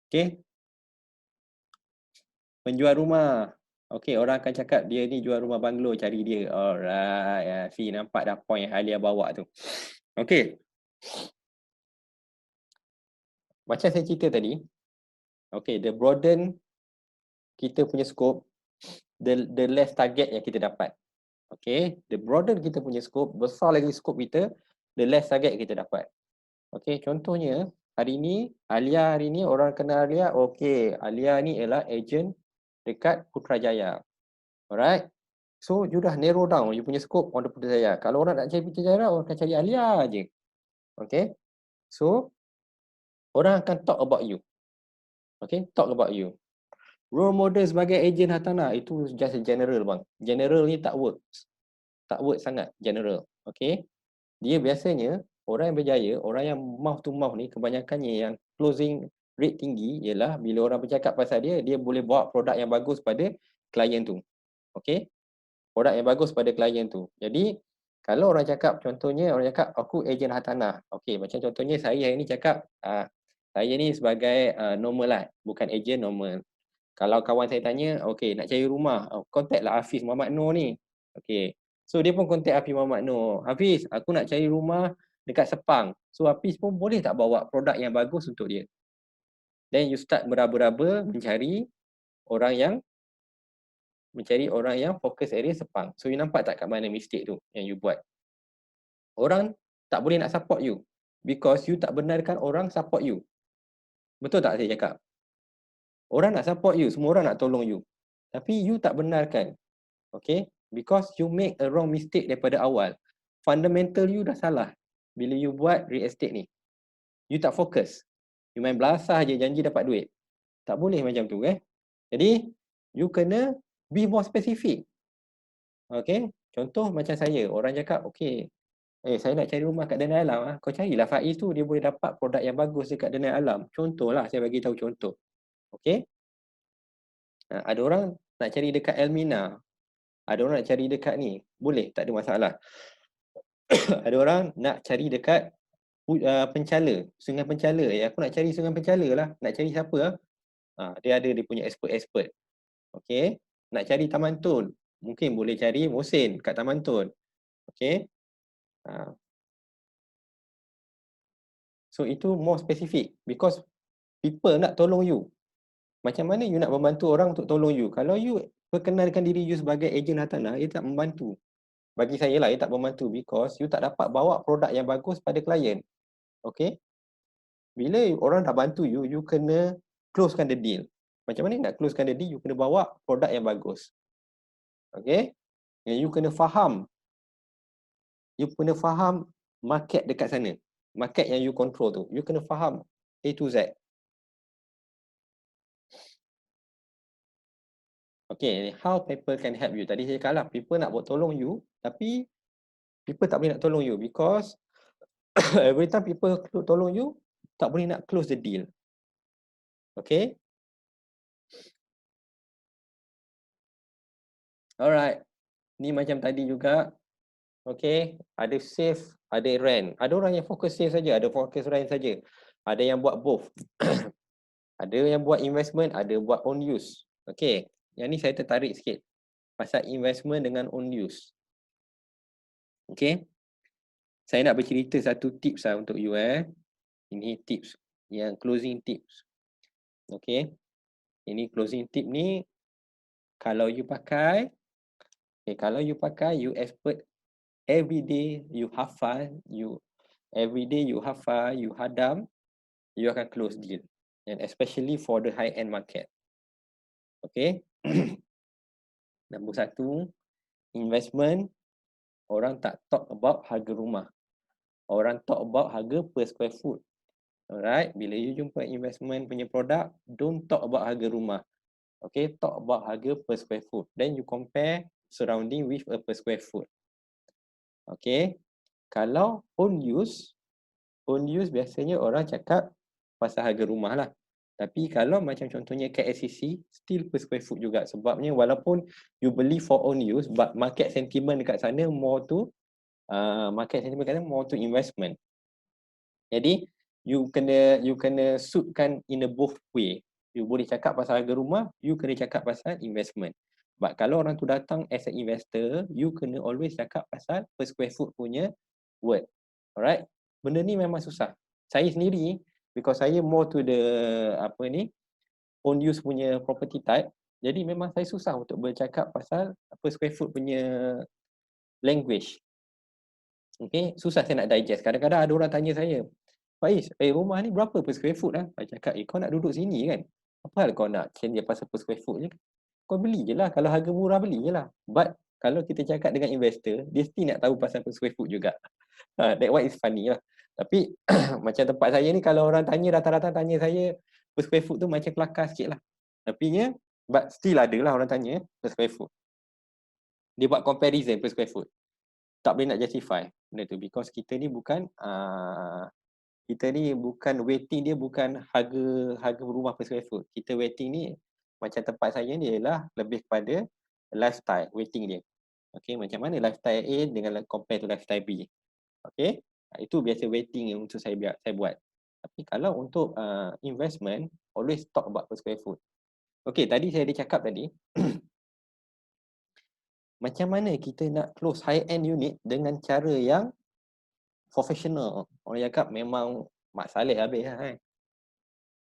Okay. Penjual rumah. Okay, orang akan cakap dia ni jual rumah banglo, cari dia. Alright. See, nampak dah point yang Alia bawa tu. Okay. Macam saya cerita tadi. Okay, the broaden kita punya scope, the less target yang kita dapat. Okay, the broaden kita punya scope, besar lagi scope kita, the less target kita dapat. Okay, contohnya, hari ni, Alia hari ni, orang kenal Alia, okay, Alia ni ialah agent dekat Putrajaya. Alright. So, you dah narrow down you punya scope on the Putrajaya. Kalau orang nak cari Putrajaya, orang akan cari Alia je. Okay. So, orang akan talk about you. Okay, talk about you. Role model sebagai ejen hartanah, itu just general bang. General ni tak work. Tak work sangat, general. Okay. Dia biasanya, orang yang berjaya, orang yang mouth to mouth ni, kebanyakannya yang closing rate tinggi ialah bila orang bercakap pasal dia, dia boleh bawa produk yang bagus pada klien tu. Okay. Produk yang bagus pada klien tu. Jadi, kalau orang cakap, contohnya orang cakap, aku ejen hartanah. Okay, macam contohnya saya hari ni cakap, saya ni sebagai normal lah, bukan ejen normal. Kalau kawan saya tanya, okay, nak cari rumah, contact lah Hafiz Muhammad Noor ni. Okay, so dia pun contact Hafiz Muhammad Noor. Hafiz, aku nak cari rumah dekat Sepang. So Hafiz pun boleh tak bawa produk yang bagus untuk dia. Then you start beraba-raba mencari orang yang fokus area Sepang. So you nampak tak kat mana mistake tu yang you buat? Orang tak boleh nak support you because you tak benarkan orang support you. Betul tak saya cakap? Orang nak support you, semua orang nak tolong you. Tapi you tak benarkan. Okay? Because you make a wrong mistake daripada awal. Fundamental you dah salah bila you buat real estate ni. You tak fokus. You main belasah je janji dapat duit. Tak boleh macam tu Jadi, you kena be more specific. Okay? Contoh macam saya, orang cakap, okay, saya nak cari rumah kat Danai Alam. Kau carilah Faiz tu, dia boleh dapat produk yang bagus dekat Danai Alam. Contohlah, saya bagi tahu contoh. Okay? Ada orang nak cari dekat Elmina. Ada orang nak cari dekat ni. Boleh, tak ada masalah. Ada orang nak cari dekat Penchala, Sungai Penchala. Aku nak cari Sungai Penchala lah. Nak cari siapa? Dia ada dia punya expert. Okay. Nak cari Taman Tun. Mungkin boleh cari Mohsin kat Taman Tun. Okay. So itu more specific because people nak tolong you. Macam mana you nak membantu orang untuk tolong you? Kalau you perkenalkan diri you sebagai ejen hartanah, ia tak membantu. Bagi saya lah, ia tak membantu because you tak dapat bawa produk yang bagus pada klien. Okay? Bila orang dah bantu you, you kena closekan the deal. Macam mana nak closekan the deal? You kena bawa produk yang bagus. Okay? You kena faham. You kena faham market dekat sana. Market yang you control tu. You kena faham A to Z. Okay, how people can help you? Tadi saya cakap lah, people nak buat tolong you, tapi people tak boleh nak tolong you because every time people tolong you, tak boleh nak close the deal. Okay? Alright. Ni macam tadi juga. Okay, ada save, ada rent. Ada orang yang fokus save saja, ada fokus rent saja. Ada yang buat both. Ada yang buat investment, ada buat own use. Okay, yang ni saya tertarik sikit pasal investment dengan own use. Okay, Saya nak bercerita satu tips lah untuk you Ini tips yang closing tips. Okay. Ini closing tip ni kalau you pakai, you expert every day you hafal, you hadam, you akan close deal. And especially for the high end market. Okay. Nombor satu, investment. Orang tak talk about harga rumah. Orang talk about harga per square foot. Alright, bila you jumpa investment punya produk, don't talk about harga rumah. Okay, talk about harga per square foot. Then you compare surrounding with a per square foot. Okay, kalau own use biasanya orang cakap pasal harga rumah lah. Tapi kalau macam contohnya KLCC, still per square foot juga. Sebabnya walaupun you beli for own use, but market sentiment dekat sana more to investment. Jadi you kena suitkan in a both way. You boleh cakap pasal harga rumah, you kena cakap pasal investment. But kalau orang tu datang as an investor, you kena always cakap pasal per square foot punya word. Alright? Benda ni memang susah. Saya sendiri, because saya more to the own use punya property type, jadi memang saya susah untuk bercakap pasal per square foot punya language. Okay, susah saya nak digest. Kadang-kadang ada orang tanya saya, Faiz, rumah ni berapa per square foot lah? Saya cakap, kau nak duduk sini kan? Apa hal kau nak change dia pasal per square foot je? Kau beli je lah. Kalau harga murah, beli je lah. But kalau kita cakap dengan investor, dia mesti nak tahu pasal per square foot juga. That one is funny lah. Tapi macam tempat saya ni, kalau orang tanya, rata-rata tanya saya, per square foot tu macam kelakar sikit lah. Tapi but still ada lah orang tanya per square foot. Dia buat comparison per square foot. Tak boleh nak justify benda tu, because kita ni bukan waiting dia bukan harga rumah per square foot. Kita waiting ni macam tempat saya ni ialah lebih kepada lifestyle waiting dia. Okay, macam mana lifestyle A dengan compare to lifestyle B. Okay, itu biasa waiting yang untuk saya buat. Tapi kalau untuk investment, always talk about per square foot. Okay, tadi saya ada cakap tadi macam mana kita nak close high-end unit dengan cara yang professional. Orang cakap memang Mak Saleh habis lah kan.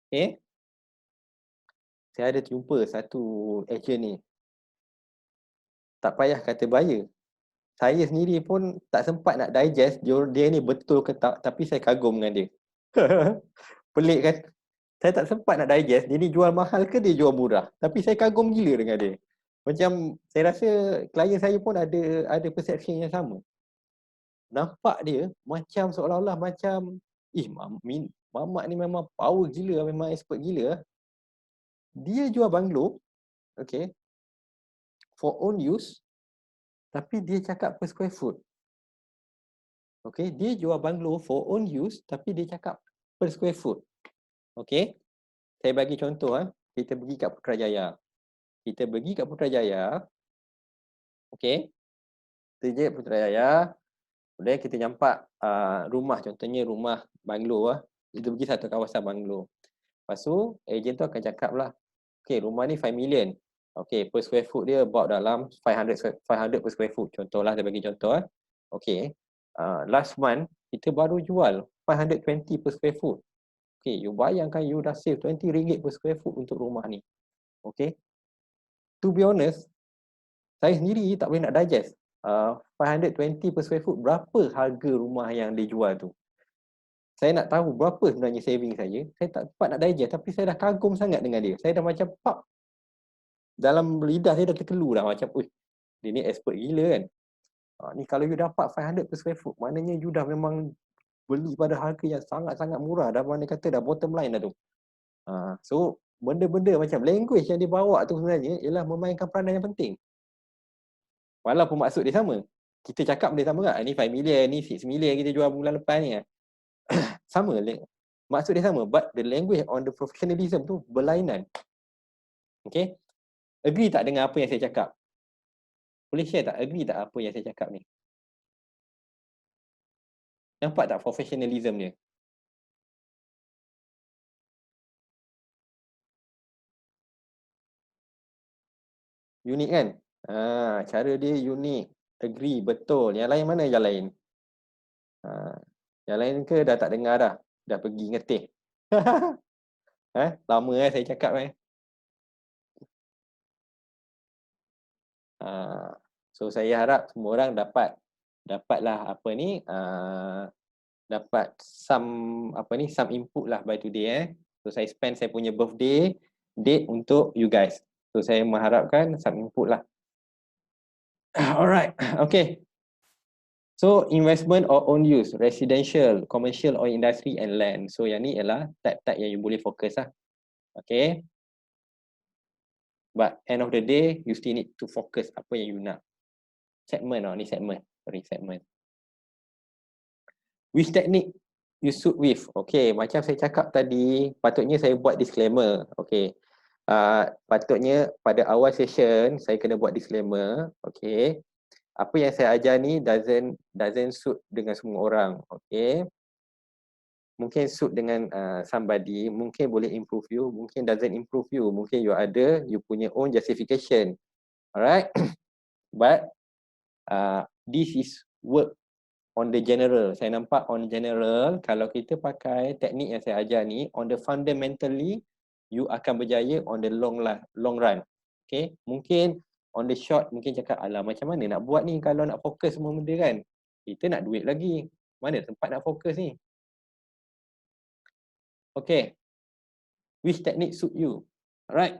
Okay. Saya ada jumpa satu agent ni. Tak payah kata buyer. Saya sendiri pun tak sempat nak digest dia ni betul ke tak. Tapi saya kagum dengan dia. Pelik kan. Saya tak sempat nak digest dia ni jual mahal ke dia jual murah. Tapi saya kagum gila dengan dia. Macam saya rasa klien saya pun ada perception yang sama. Nampak dia macam seolah-olah macam Mamat ni memang power gila, memang expert gila. Dia jual banglo, okay, for own use, tapi dia cakap per square foot. Okay, dia jual banglo for own use, tapi dia cakap per square foot. Okay, saya bagi contoh. Kita pergi kat Putrajaya. Okay, kita Putrajaya. Kemudian kita nampak rumah, contohnya rumah banglo. Kita pergi satu kawasan banglo. Lepas tu, ejen tu akan cakap lah, okay, rumah ni 5 million. Okay, per square foot dia about dalam 500 per square foot. Contohlah, saya bagi contoh. Okay, last month, kita baru jual 520 per square foot. Okay, you bayangkan you dah save RM20 per square foot untuk rumah ni. Okay, to be honest, saya sendiri tak boleh nak digest. 520 per square foot, berapa harga rumah yang dijual tu? Saya nak tahu berapa sebenarnya saving saya. Saya tak dapat nak digest, tapi saya dah kagum sangat dengan dia. Saya dah macam pop. Dalam lidah saya dah terkelu dah macam, dia ni expert gila kan. Ni kalau you dapat 500 per square foot, maknanya you dah memang beli pada harga yang sangat-sangat murah. Dah mana kata dah bottom line dah tu. So, benda-benda macam language yang dia bawa tu sebenarnya ialah memainkan peranan yang penting. Walaupun maksud dia sama. Kita cakap benda sama tak? Ni 5 million, ni 6 million kita jual bulan lepas ni. Sama, maksud dia sama, but the language on the professionalism tu berlainan. Okay, agree tak dengan apa yang saya cakap? Boleh share tak? Agree tak apa yang saya cakap ni? Nampak tak professionalism dia? Unik kan? Cara dia unik. Agree, betul. Yang lain mana yang lain? Yang lain ke dah tak dengar dah? Dah pergi ngetih. Lama saya cakap So saya harap semua orang dapatlah apa ni dapat some input lah by today So saya spend saya punya birthday date untuk you guys. So saya mengharapkan some input lah. Alright, okay. So investment or own use, residential, commercial or industry and land. So yang ni ialah type-type yang you boleh fokus lah. Okay. But end of the day, you still need to focus apa yang you nak. Segment ni segment. Segment. Which technique you suit with? Okay, macam saya cakap tadi, patutnya saya buat disclaimer. Okay. Patutnya pada awal session, saya kena buat disclaimer. Okay. Apa yang saya ajar ni doesn't suit dengan semua orang. Okay. Mungkin suit dengan somebody, mungkin boleh improve you, mungkin doesn't improve you, mungkin you punya own justification. Alright. But this is work on the general. Saya nampak on general, kalau kita pakai teknik yang saya ajar ni, on the fundamentally, you akan berjaya on the long run. Okay. Mungkin on the short, mungkin cakap, alah macam mana nak buat ni kalau nak fokus semua benda kan? Kita nak duit lagi. Mana tempat nak fokus ni? Okay. Which technique suit you? Alright.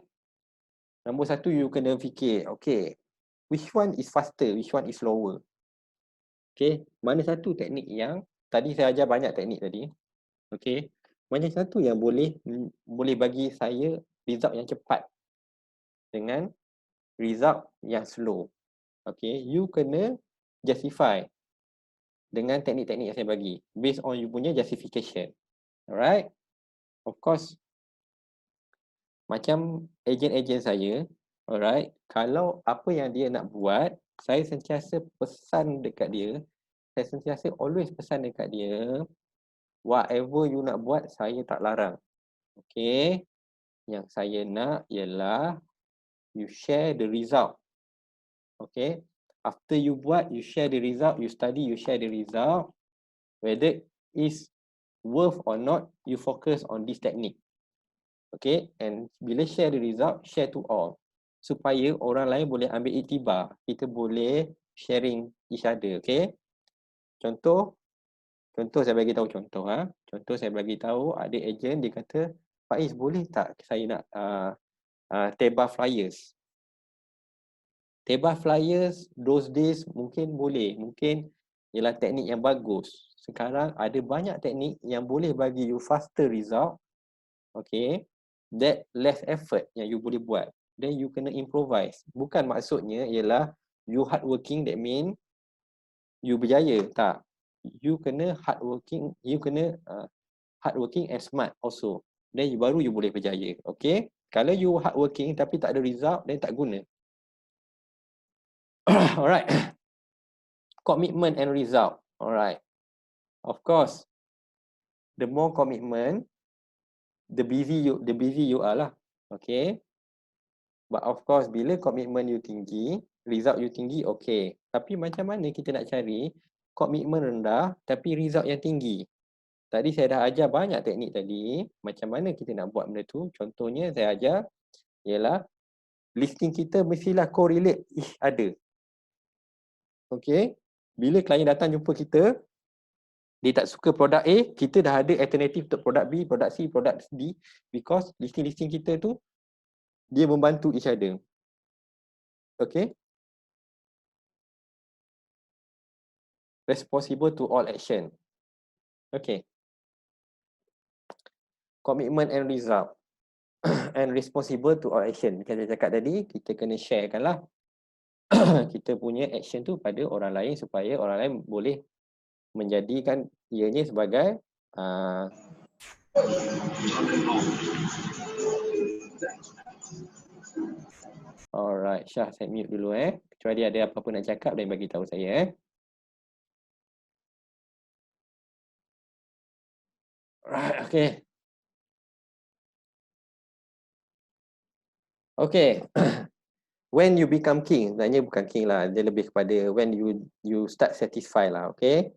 Nombor satu, you kena fikir, okay, which one is faster, which one is slower? Okay, mana satu teknik yang, tadi saya ajar banyak teknik tadi. Okay, mana satu yang boleh bagi saya result yang cepat dengan result yang slow. Okay, you kena justify dengan teknik-teknik yang saya bagi based on you punya justification. Alright. Of course, macam ejen-ejen saya, alright, kalau apa yang dia nak buat, saya sentiasa pesan dekat dia, saya sentiasa always pesan dekat dia, whatever you nak buat, saya tak larang. Okay, yang saya nak ialah you share the result. Okay, after you buat, you share the result, you study, you share the result, whether is worth or not, you focus on this technique. Okay, and bila share the result, share to all. Supaya orang lain boleh ambil iktibar. Kita boleh sharing each other, okay? Contoh saya bagi tahu contoh. Contoh saya bagi tahu ada ejen dia kata, Faiz boleh tak saya nak tebal flyers? Tebal flyers, those days mungkin boleh. Mungkin ialah teknik yang bagus. Sekarang ada banyak teknik yang boleh bagi you faster result. Okay. That less effort yang you boleh buat. Then you kena improvise. Bukan maksudnya ialah you hardworking, that mean you berjaya. Tak. You kena hardworking, hardworking and smart also. Then baru you boleh berjaya. Okay. Kalau you hardworking tapi tak ada result, then tak guna. Alright. Commitment and result. Alright. Of course, the more commitment, the busy you are lah. Okay. But of course, bila komitmen you tinggi, result you tinggi, okay. Tapi macam mana kita nak cari komitmen rendah tapi result yang tinggi? Tadi saya dah ajar banyak teknik tadi. Macam mana kita nak buat benda tu? Contohnya saya ajar ialah listing kita mestilah correlate each other. Okay. Bila klien datang jumpa kita, dia tak suka produk A, kita dah ada alternatif untuk produk B, produk C, produk D, because listing-listing kita tu dia membantu each other. Okay. Responsible to all action. Okay. Commitment and result. And responsible to all action. Macam saya cakap tadi, kita kena sharekan lah kita punya action tu pada orang lain supaya orang lain boleh menjadikan ianya sebagai alright, Syah, saya mute dulu kecuali ada apa-apa nak cakap dan bagi tahu saya Right, okay. Okay. When you become king, sebenarnya bukan king lah, dia lebih kepada when you start satisfied lah, okay.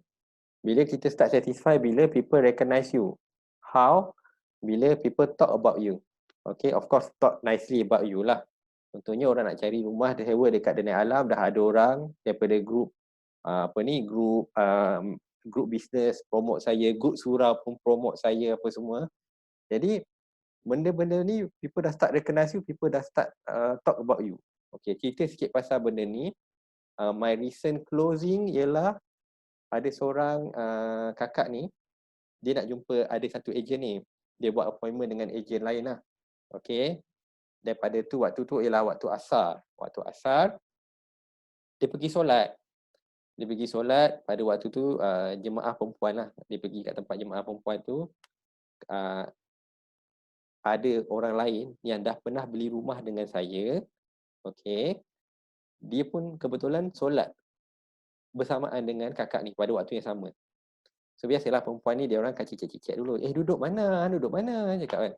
Bila kita start satisfy, bila people recognize you. How? Bila people talk about you. Okay, of course talk nicely about you lah. Contohnya orang nak cari rumah sewa dekat Denai Alam, dah ada orang daripada grup grup bisnes promote saya, grup surau pun promote saya apa semua. Jadi benda-benda ni people dah start recognize you, people dah start talk about you. Okay, cerita sikit pasal benda ni. My recent closing ialah ada seorang kakak ni, dia nak jumpa ada satu ejen ni. Dia buat appointment dengan ejen lain lah. Okay. Daripada tu, waktu tu ialah waktu asar. Waktu asar, dia pergi solat. Dia pergi solat pada waktu tu jemaah perempuan lah. Dia pergi kat tempat jemaah perempuan tu. Ada orang lain yang dah pernah beli rumah dengan saya. Okay. Dia pun kebetulan solat bersamaan dengan kakak ni pada waktu yang sama. So biasalah perempuan ni dia orang akan cicit-cicit dulu. Duduk mana? Duduk mana? Cakap kan.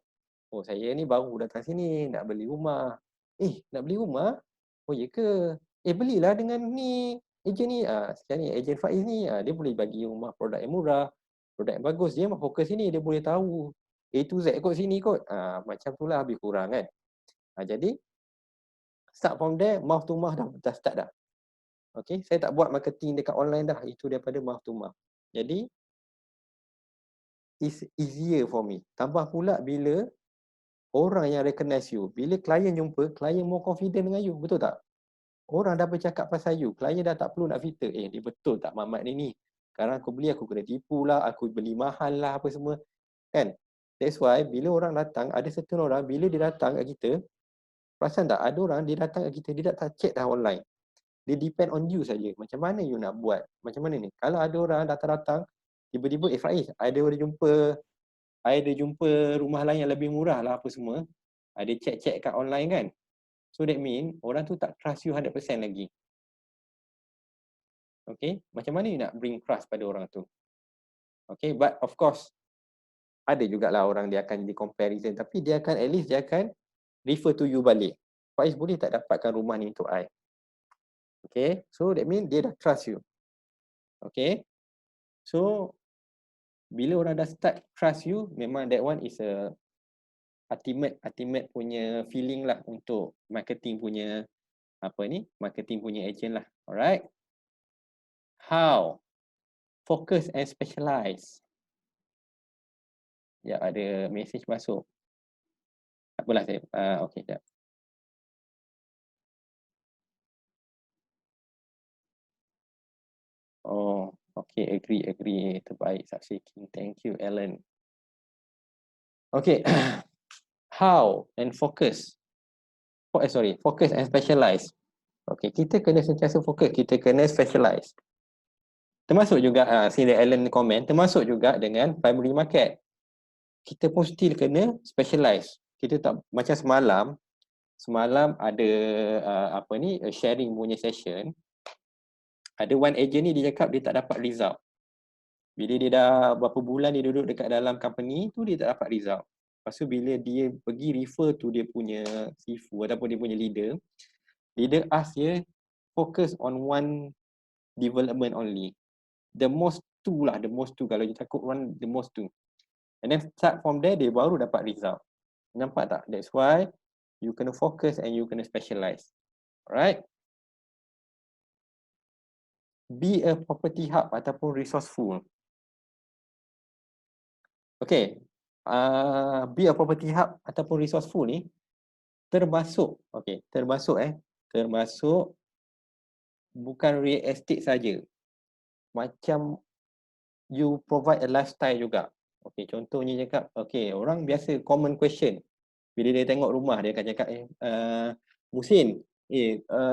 Oh saya ni baru datang sini nak beli rumah. Nak beli rumah? Oh ya ke? Belilah dengan ni ejen ni. Sekarang ni ejen Faiz ni dia boleh bagi rumah produk yang murah, produk yang bagus. Dia mah fokus sini, dia boleh tahu A to Z kot sini kot. Macam tu lah lebih kurang kan. Jadi start from there, mouth to mouth dah start dah. Okay, saya tak buat marketing dekat online dah. Itu daripada mouth to mouth. Jadi it's easier for me. Tambah pula bila orang yang recognize you. Bila klien jumpa, klien more confident dengan you. Betul tak? Orang dah bercakap pasal you. Klien dah tak perlu nak filter. Dia betul tak Mamat ni? Sekarang aku beli, aku kena tipu lah. Aku beli mahal lah apa semua. Kan? That's why bila orang datang, ada certain orang, bila dia datang kat kita, perasan tak? Ada orang dia datang kat kita, dia tak check dah online. Dia depend on you saja. Macam mana you nak buat? Macam mana ni? Kalau ada orang datang-datang, tiba-tiba Faiz, ada jumpa rumah lain yang lebih murah lah apa semua. Ada check-check kat online kan. So that mean orang tu tak trust you 100% lagi. Okay, macam mana you nak bring trust pada orang tu? Okay, but of course ada jugalah orang dia akan di comparison, tapi dia akan at least dia akan refer to you balik. Faiz boleh tak dapatkan rumah ni untuk I? Okay, so that mean dia dah trust you. Okay, so bila orang dah start trust you, memang that one is a ultimate punya feeling lah untuk marketing punya marketing punya agent lah. Alright. How? Focus and specialize. Ya, ada message masuk. Apalah saya. Okay, sekejap. Oh, okay, agree. Terbaik, subseeking. Thank you, Ellen. Okay. How and focus. Focus and specialize. Okay, kita kena sentiasa fokus, kita kena specialize. Termasuk juga, sini Ellen komen, termasuk juga dengan primary market. Kita pun still kena specialize. Kita tak, macam semalam ada sharing punya session. Ada one agent ni dia cakap dia tak dapat result. Bila dia dah berapa bulan dia duduk dekat dalam company tu, dia tak dapat result. Lepas tu bila dia pergi refer to dia punya sifu ataupun dia punya leader ask dia focus on one development only. The most two kalau dia takut one, the most two. And then start from there, dia baru dapat result. Nampak tak? That's why you kena focus and you kena specialize. Alright? Be a property hub ataupun resourceful. Okay. Be a property hub ataupun resourceful ni termasuk bukan real estate saja. Macam you provide a lifestyle juga. Okay, contohnya cakap, okay, orang biasa common question. Bila dia tengok rumah, dia akan cakap, Musin,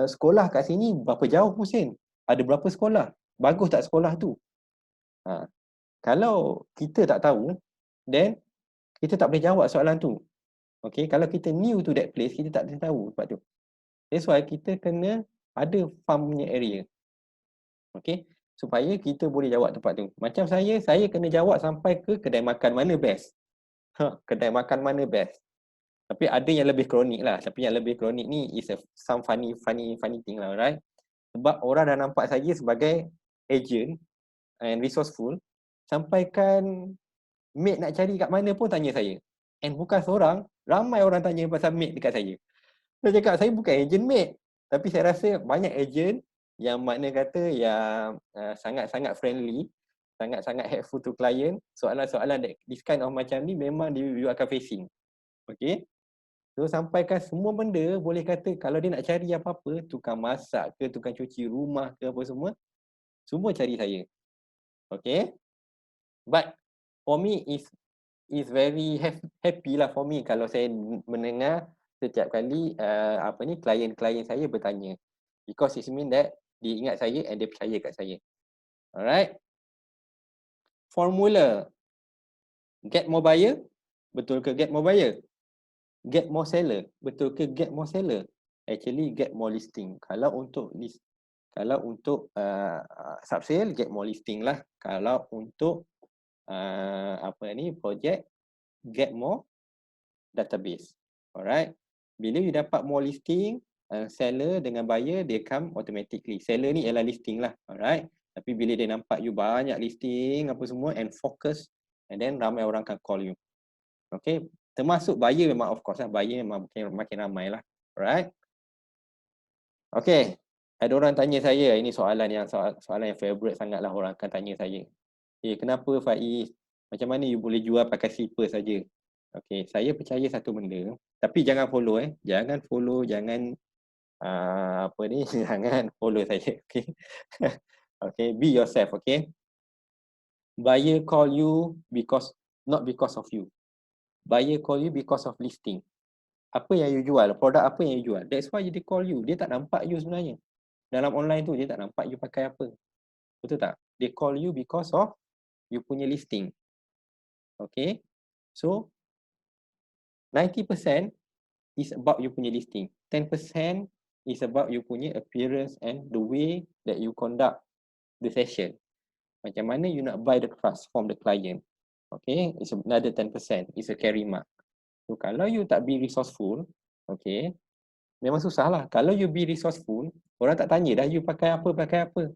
sekolah kat sini berapa jauh Musin? Ada berapa sekolah? Bagus tak sekolah tu? Kalau kita tak tahu, then kita tak boleh jawab soalan tu. Okay, kalau kita new to that place, kita tak boleh tahu tempat tu. That's why kita kena ada farm punya area. Okay, supaya kita boleh jawab tempat tu. Macam saya kena jawab sampai ke kedai makan mana best. Kedai makan mana best. Tapi ada yang lebih kronik lah. Tapi yang lebih kronik ni is some funny thing lah, right? Sebab orang dah nampak saya sebagai agent and resourceful, sampaikan mate nak cari kat mana pun tanya saya. And bukan seorang, ramai orang tanya pasal mate dekat saya. Saya cakap saya bukan agent mate, tapi saya rasa banyak agent yang makna kata yang sangat-sangat friendly, sangat-sangat helpful to client. Soalan-soalan this kind of macam ni memang you akan facing. Okay. So sampaikan semua benda, boleh kata kalau dia nak cari apa-apa, tukang masak ke, tukang cuci rumah ke apa semua cari saya. Okay. But for me is very happy lah for me kalau saya mendengar setiap kali klien-klien saya bertanya, because it mean that dia ingat saya and dia percaya kat saya. Alright. Formula get more buyer, betul ke get more buyer? Get more seller, betul ke get more seller? Actually get more listing. Kalau untuk sub-sale, get more listing lah. Kalau untuk project, get more database. Alright. Bila you dapat more listing, seller dengan buyer, they come automatically. Seller ni ialah listing lah. Alright. Tapi bila dia nampak you banyak listing apa semua and focus, and then ramai orang akan call you. Okay. Termasuk buyer memang of course lah. Buyer memang makin ramai lah. Alright. Okay. Ada orang tanya saya, ini soalan yang favorite sangat lah orang akan tanya saya. Kenapa Faiz? Macam mana you boleh jual pakai slipper saja? Okay, saya percaya satu benda. Tapi jangan follow Jangan follow, jangan jangan follow saya. Okay. Okay, be yourself, okay? Buyer call you not because of you. Buyer call you because of listing. Apa yang you jual, produk apa yang you jual. That's why they call you. Dia tak nampak you sebenarnya. Dalam online tu dia tak nampak you pakai apa. Betul tak? They call you because of you punya listing. Okay? So 90% is about you punya listing. 10% is about you punya appearance and the way that you conduct the session. Macam mana you nak buy the trust from the client. Okay, it's another 10%. It's a carry mark. So kalau you tak be resourceful, okay, memang susah lah. Kalau you be resourceful, orang tak tanya dah you pakai apa.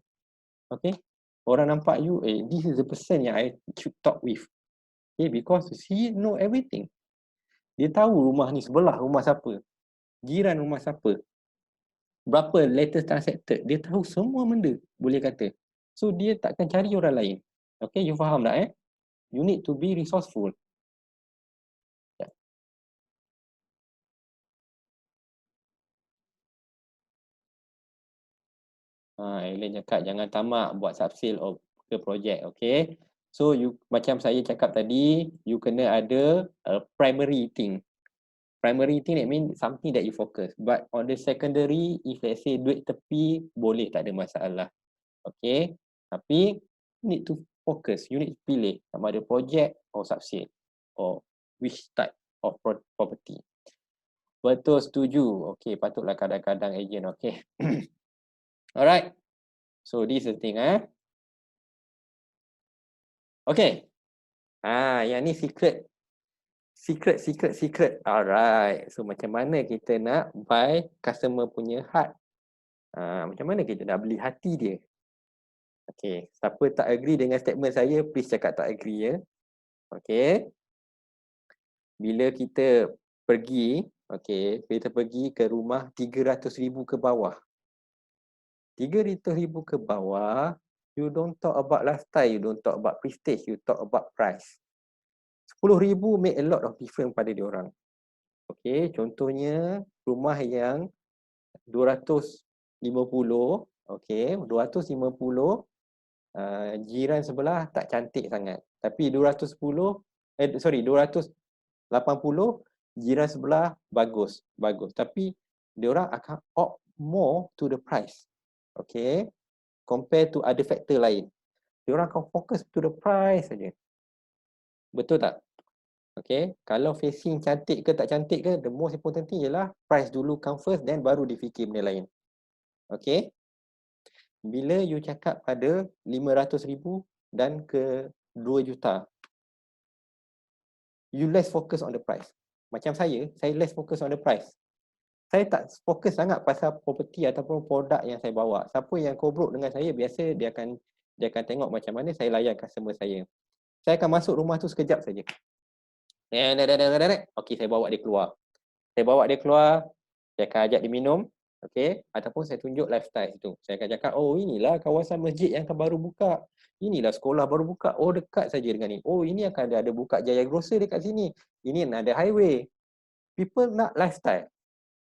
Okay, orang nampak you, this is the person yang I should talk with. Okay, because he know everything. Dia tahu rumah ni sebelah rumah siapa, jiran rumah siapa, berapa latest transacted, dia tahu semua benda, boleh kata. So dia takkan cari orang lain. Okay, you faham tak You need to be resourceful. Ellen cakap jangan tamak buat sub-sale ke projek, okay? So you macam saya cakap tadi, you kena ada primary thing. Primary thing that mean something that you focus. But on the secondary, if let's say duit tepi, boleh, tak ada masalah. Okay? Tapi you need to focus, you need to pilih sama ada projek or sub-sale or which type of property. Betul, setuju. Okay, patutlah kadang-kadang agent, okay? Alright. So this is the thing Okay. Yang ni secret. Alright. So macam mana kita nak buy customer punya heart? Macam mana kita nak beli hati dia? Okay. Siapa tak agree dengan statement saya, please cakap tak agree Okay. Bila kita pergi, okay, kita pergi ke rumah 300,000 ke bawah. 300,000 ke bawah, you don't talk about lifestyle, you don't talk about prestige, you talk about price. 10,000 make a lot of difference pada diorang. Okay, contohnya rumah yang 250, okay, 250, jiran sebelah tak cantik sangat. Tapi 280, jiran sebelah bagus. Tapi diorang akan opt more to the price. Okay, compare to other factor lain. Diorang akan fokus to the price saja. Betul tak? Okay, kalau facing cantik ke tak cantik ke, the most important thing ialah price dulu come first, then baru difikir benda lain. Okay, bila you cakap pada 500,000 dan ke 2 juta, you less focus on the price. Macam saya less focus on the price. Saya tak fokus sangat pasal property ataupun produk yang saya bawa. Siapa yang kobrok dengan saya, biasa dia akan Dia akan tengok macam mana saya layan customer saya. Saya akan masuk rumah tu sekejap saja. Okey, saya bawa dia keluar. Saya bawa dia keluar, saya akan ajak dia minum, okey, ataupun saya tunjuk lifestyle situ. Saya akan cakap, oh inilah kawasan masjid yang akan baru buka. Inilah sekolah baru buka. Oh dekat saja dengan ni. Oh ini akan ada buka Jaya Grocer dekat sini. Ini ada highway. People nak lifestyle.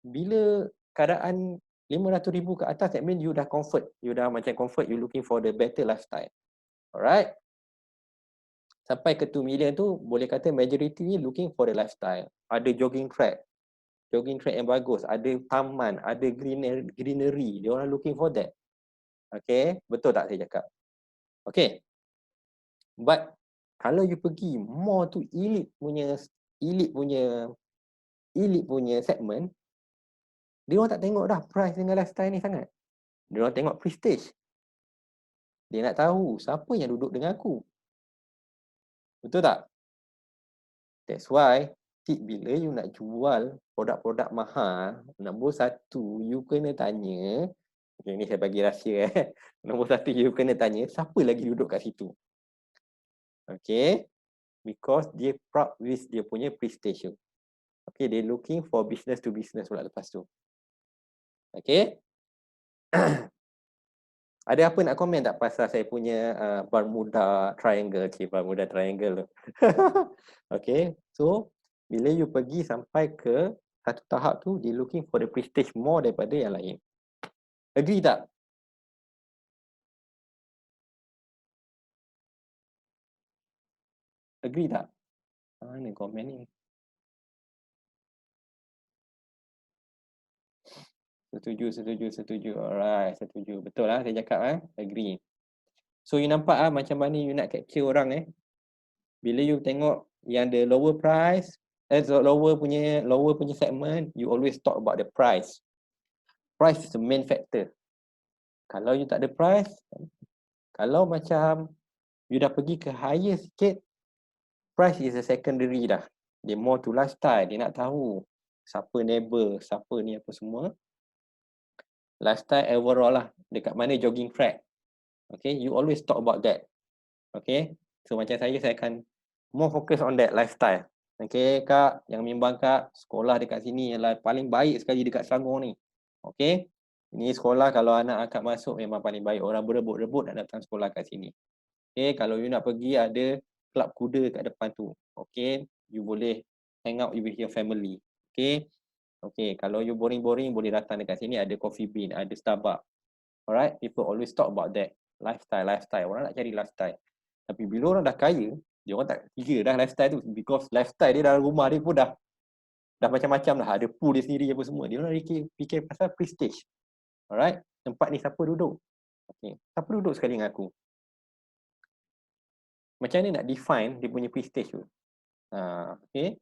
Bila keadaan 500,000 ke atas, that mean you dah comfort. You dah macam comfort, you looking for the better lifestyle. Alright? Sampai ke 2 million tu, boleh kata majority ni looking for the lifestyle. Ada jogging track yang bagus, ada taman, ada greenery. Dia orang looking for that. Okay, betul tak saya cakap? Okay, but kalau you pergi more to elite punya segment, dia orang tak tengok dah price dengan lifestyle ni sangat. Dia orang tengok prestige. Dia nak tahu siapa yang duduk dengan aku. Betul tak? That's why bila you nak jual produk-produk mahal, nombor satu you kena tanya, okay, ni saya bagi rahsia nombor satu you kena tanya siapa lagi duduk kat situ. Okay, because dia proud with dia punya prestige. Okay, they looking for business to business pula lepas tu. Okay. Ada apa nak komen tak pasal saya punya Bermuda Triangle? Okay, Bermuda Triangle tu. Okay, so bila you pergi sampai ke satu tahap tu, they looking for the prestige more daripada yang lain. Agree tak? Agree tak? Mana komen ni? Setuju. Alright, setuju. Betul lah saya cakap agree. So you nampak macam mana you nak capture orang Bila you tengok yang the lower price, lower punya segment, you always talk about the price. Price is the main factor. Kalau you tak ada price, kalau macam you dah pergi ke higher sikit, price is a secondary dah. Dia more to lifestyle, dia nak tahu siapa neighbor, siapa ni apa semua. Lifestyle overall lah, dekat mana jogging track. Okay, you always talk about that. Okay, so macam saya akan more focus on that lifestyle. Okay, Kak, yang bimbang Kak, sekolah dekat sini ialah paling baik sekali dekat Selangor ni. Okay, ini sekolah kalau anak akak masuk memang paling baik. Orang berebut-rebut nak datang sekolah kat sini. Okay, kalau you nak pergi ada kelab kuda kat depan tu. Okay, you boleh hang out with your family. Okay, okay, kalau you boring-boring boleh datang dekat sini ada Coffee Bean, ada Starbucks. Alright, people always talk about that. Lifestyle. Orang nak cari lifestyle. Tapi bila orang dah kaya, dia orang tak kira dah lifestyle tu. Because lifestyle dia dalam rumah dia pun dah macam-macam lah. Ada pool dia sendiri apa semua. Dia orang fikir pasal prestige. Alright, tempat ni siapa duduk? Okay, siapa duduk sekali dengan aku? Macam mana nak define dia punya prestige tu? Okay,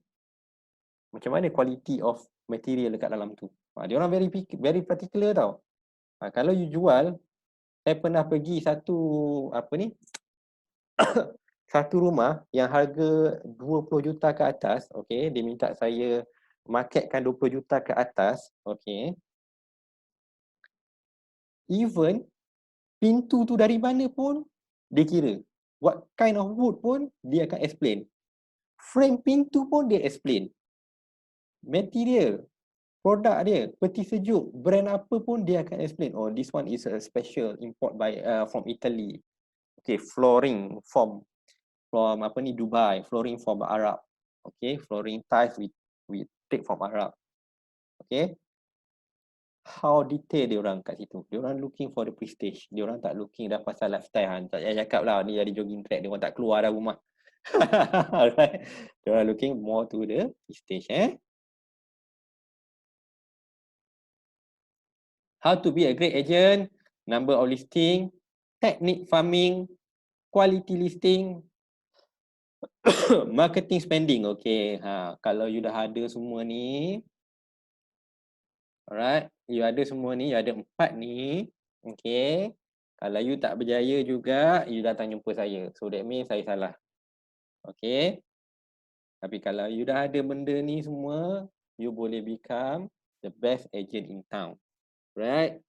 macam mana quality of material dekat dalam tu? Dia orang very particular tau. Kalau you jual, saya pernah pergi satu rumah yang harga 20 juta ke atas. Okay, dia minta saya marketkan 20 juta ke atas. Okay, even pintu tu dari mana pun dia kira. What kind of wood pun dia akan explain. Frame pintu pun dia explain. Material, produk dia, peti sejuk, brand apa pun dia akan explain. Oh, this one is a special import from Italy. Okay, flooring from Dubai, flooring from Arab. Okay, flooring tiles we take from Arab. Okay, how detail dia orang kat situ. Dia orang looking for the prestige. Dia orang tak looking dah pasal lifestyle. Tak payah cakap lah ni jadi jogging track. Dia orang tak keluar dah rumah. Alright. Dia orang looking more to the prestige. How to be a great agent, number of listing, technique farming, quality listing, marketing spending. Okay, kalau you dah ada semua ni, alright, you ada semua ni, you ada 4 ni, okay. Kalau you tak berjaya juga, you datang jumpa saya. So that means saya salah. Okay. Tapi kalau you dah ada benda ni semua, you boleh become the best agent in town. Right?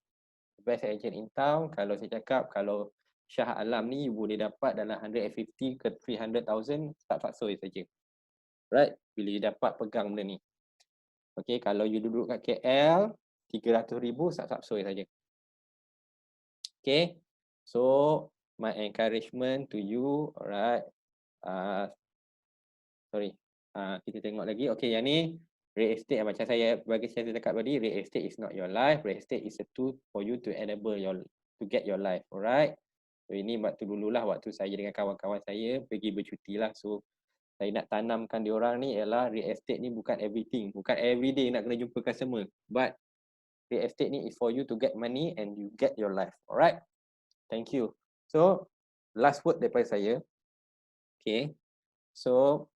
The best agent in town, kalau saya cakap, kalau Shah Alam ni you boleh dapat dalam 150 ke 300,000 tak faksoi saja. Right? Bila you dapat pegang benda ni. Okay, kalau you duduk kat KL, 300,000 tak faksoi saja. Okay, so my encouragement to you, alright. Kita tengok lagi. Okay, yang ni real estate macam saya bagi saya cakap tadi, real estate is not your life. Real estate is a tool for you to enable to get your life, alright. So ini waktu dululah waktu saya dengan kawan-kawan saya pergi bercuti lah. So saya nak tanamkan diorang ni ialah real estate ni bukan everything, bukan everyday nak kena jumpa customer, but real estate ni is for you to get money and you get your life, alright. Thank you. So last word daripada saya. Okay, so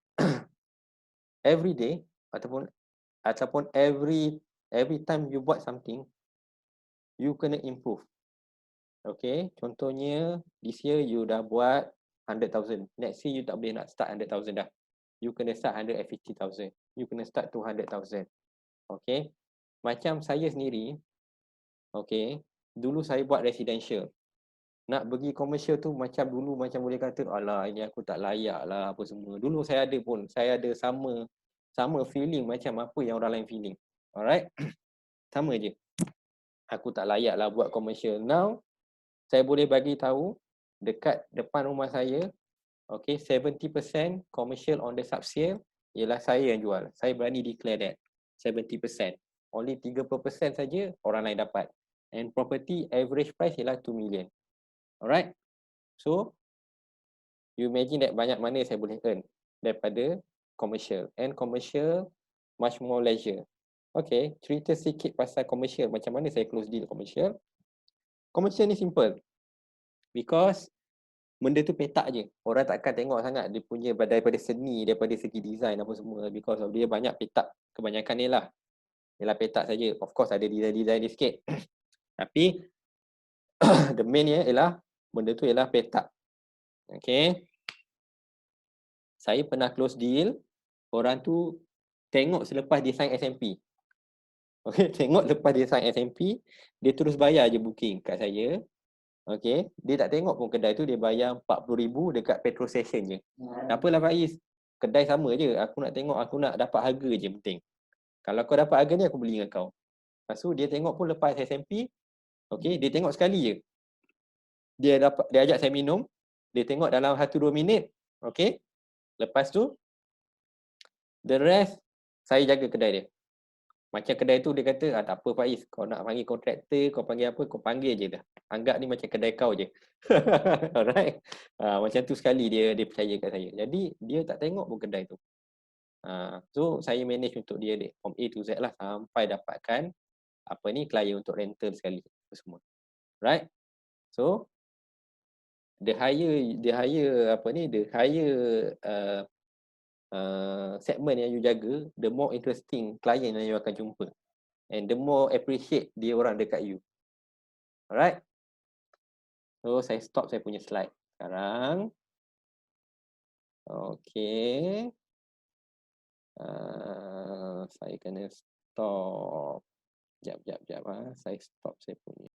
every day ataupun every time you buat something, you kena improve. Okay, contohnya this year you dah buat 100,000. Next year you tak boleh nak start 100,000 dah. You kena start 150,000. You kena start 200,000. Okay, macam saya sendiri, okay, dulu saya buat residential. Nak pergi komersial tu macam dulu macam boleh kata, alah ini aku tak layak lah apa semua. Dulu saya ada sama feeling macam apa yang orang lain feeling. Alright, sama je. Aku tak layak lah buat komersial. Now, saya boleh bagi tahu dekat depan rumah saya, okay, 70% commercial on the sub-sale ialah saya yang jual. Saya berani declare that 70%. Only 30% saja orang lain dapat. And property average price ialah 2 million. Alright. So, you imagine that banyak mana saya boleh earn daripada commercial. And commercial much more leisure. Okay, cerita sikit pasal commercial. Macam mana saya close deal commercial. Commercial ni simple. Because benda tu petak je. Orang takkan tengok sangat dia punya daripada seni, daripada segi design apa semua. Because of dia banyak petak. Kebanyakan ni lah. Ialah petak saja. Of course ada design-design dia sikit. Tapi the main dia ialah benda tu ialah petak. Okay. Saya pernah close deal. Orang tu tengok selepas dia sign SMP. Okay, tengok lepas dia sign SMP, dia terus bayar je booking kat saya. Okay, dia tak tengok pun kedai tu, dia bayar 40,000 dekat petrol station je. Tak apalah Faiz, kedai sama je. Aku nak tengok, aku nak dapat harga je penting. Kalau kau dapat harga ni, aku beli dengan kau. Lepas tu dia tengok pun lepas SMP, okay, dia tengok sekali je. Dia ajak saya minum, dia tengok dalam 1-2 minit, okay. Lepas tu, the rest, saya jaga kedai dia. Macam kedai tu dia kata, tak apa Faiz, kau nak panggil kontraktor, kau panggil apa, kau panggil je dah. Anggap ni macam kedai kau je. Alright. Macam tu sekali dia percaya kat saya. Jadi dia tak tengok pun kedai tu. So saya manage untuk dia from A to Z lah sampai dapatkan apa ni klien untuk rental sekali apa semua. Right? So the higher segment yang you jaga, the more interesting client yang you akan jumpa. And the more appreciate dia orang dekat you. Alright. So saya stop saya punya slide sekarang. Okay. Saya kena stop. Jap. Saya stop saya punya.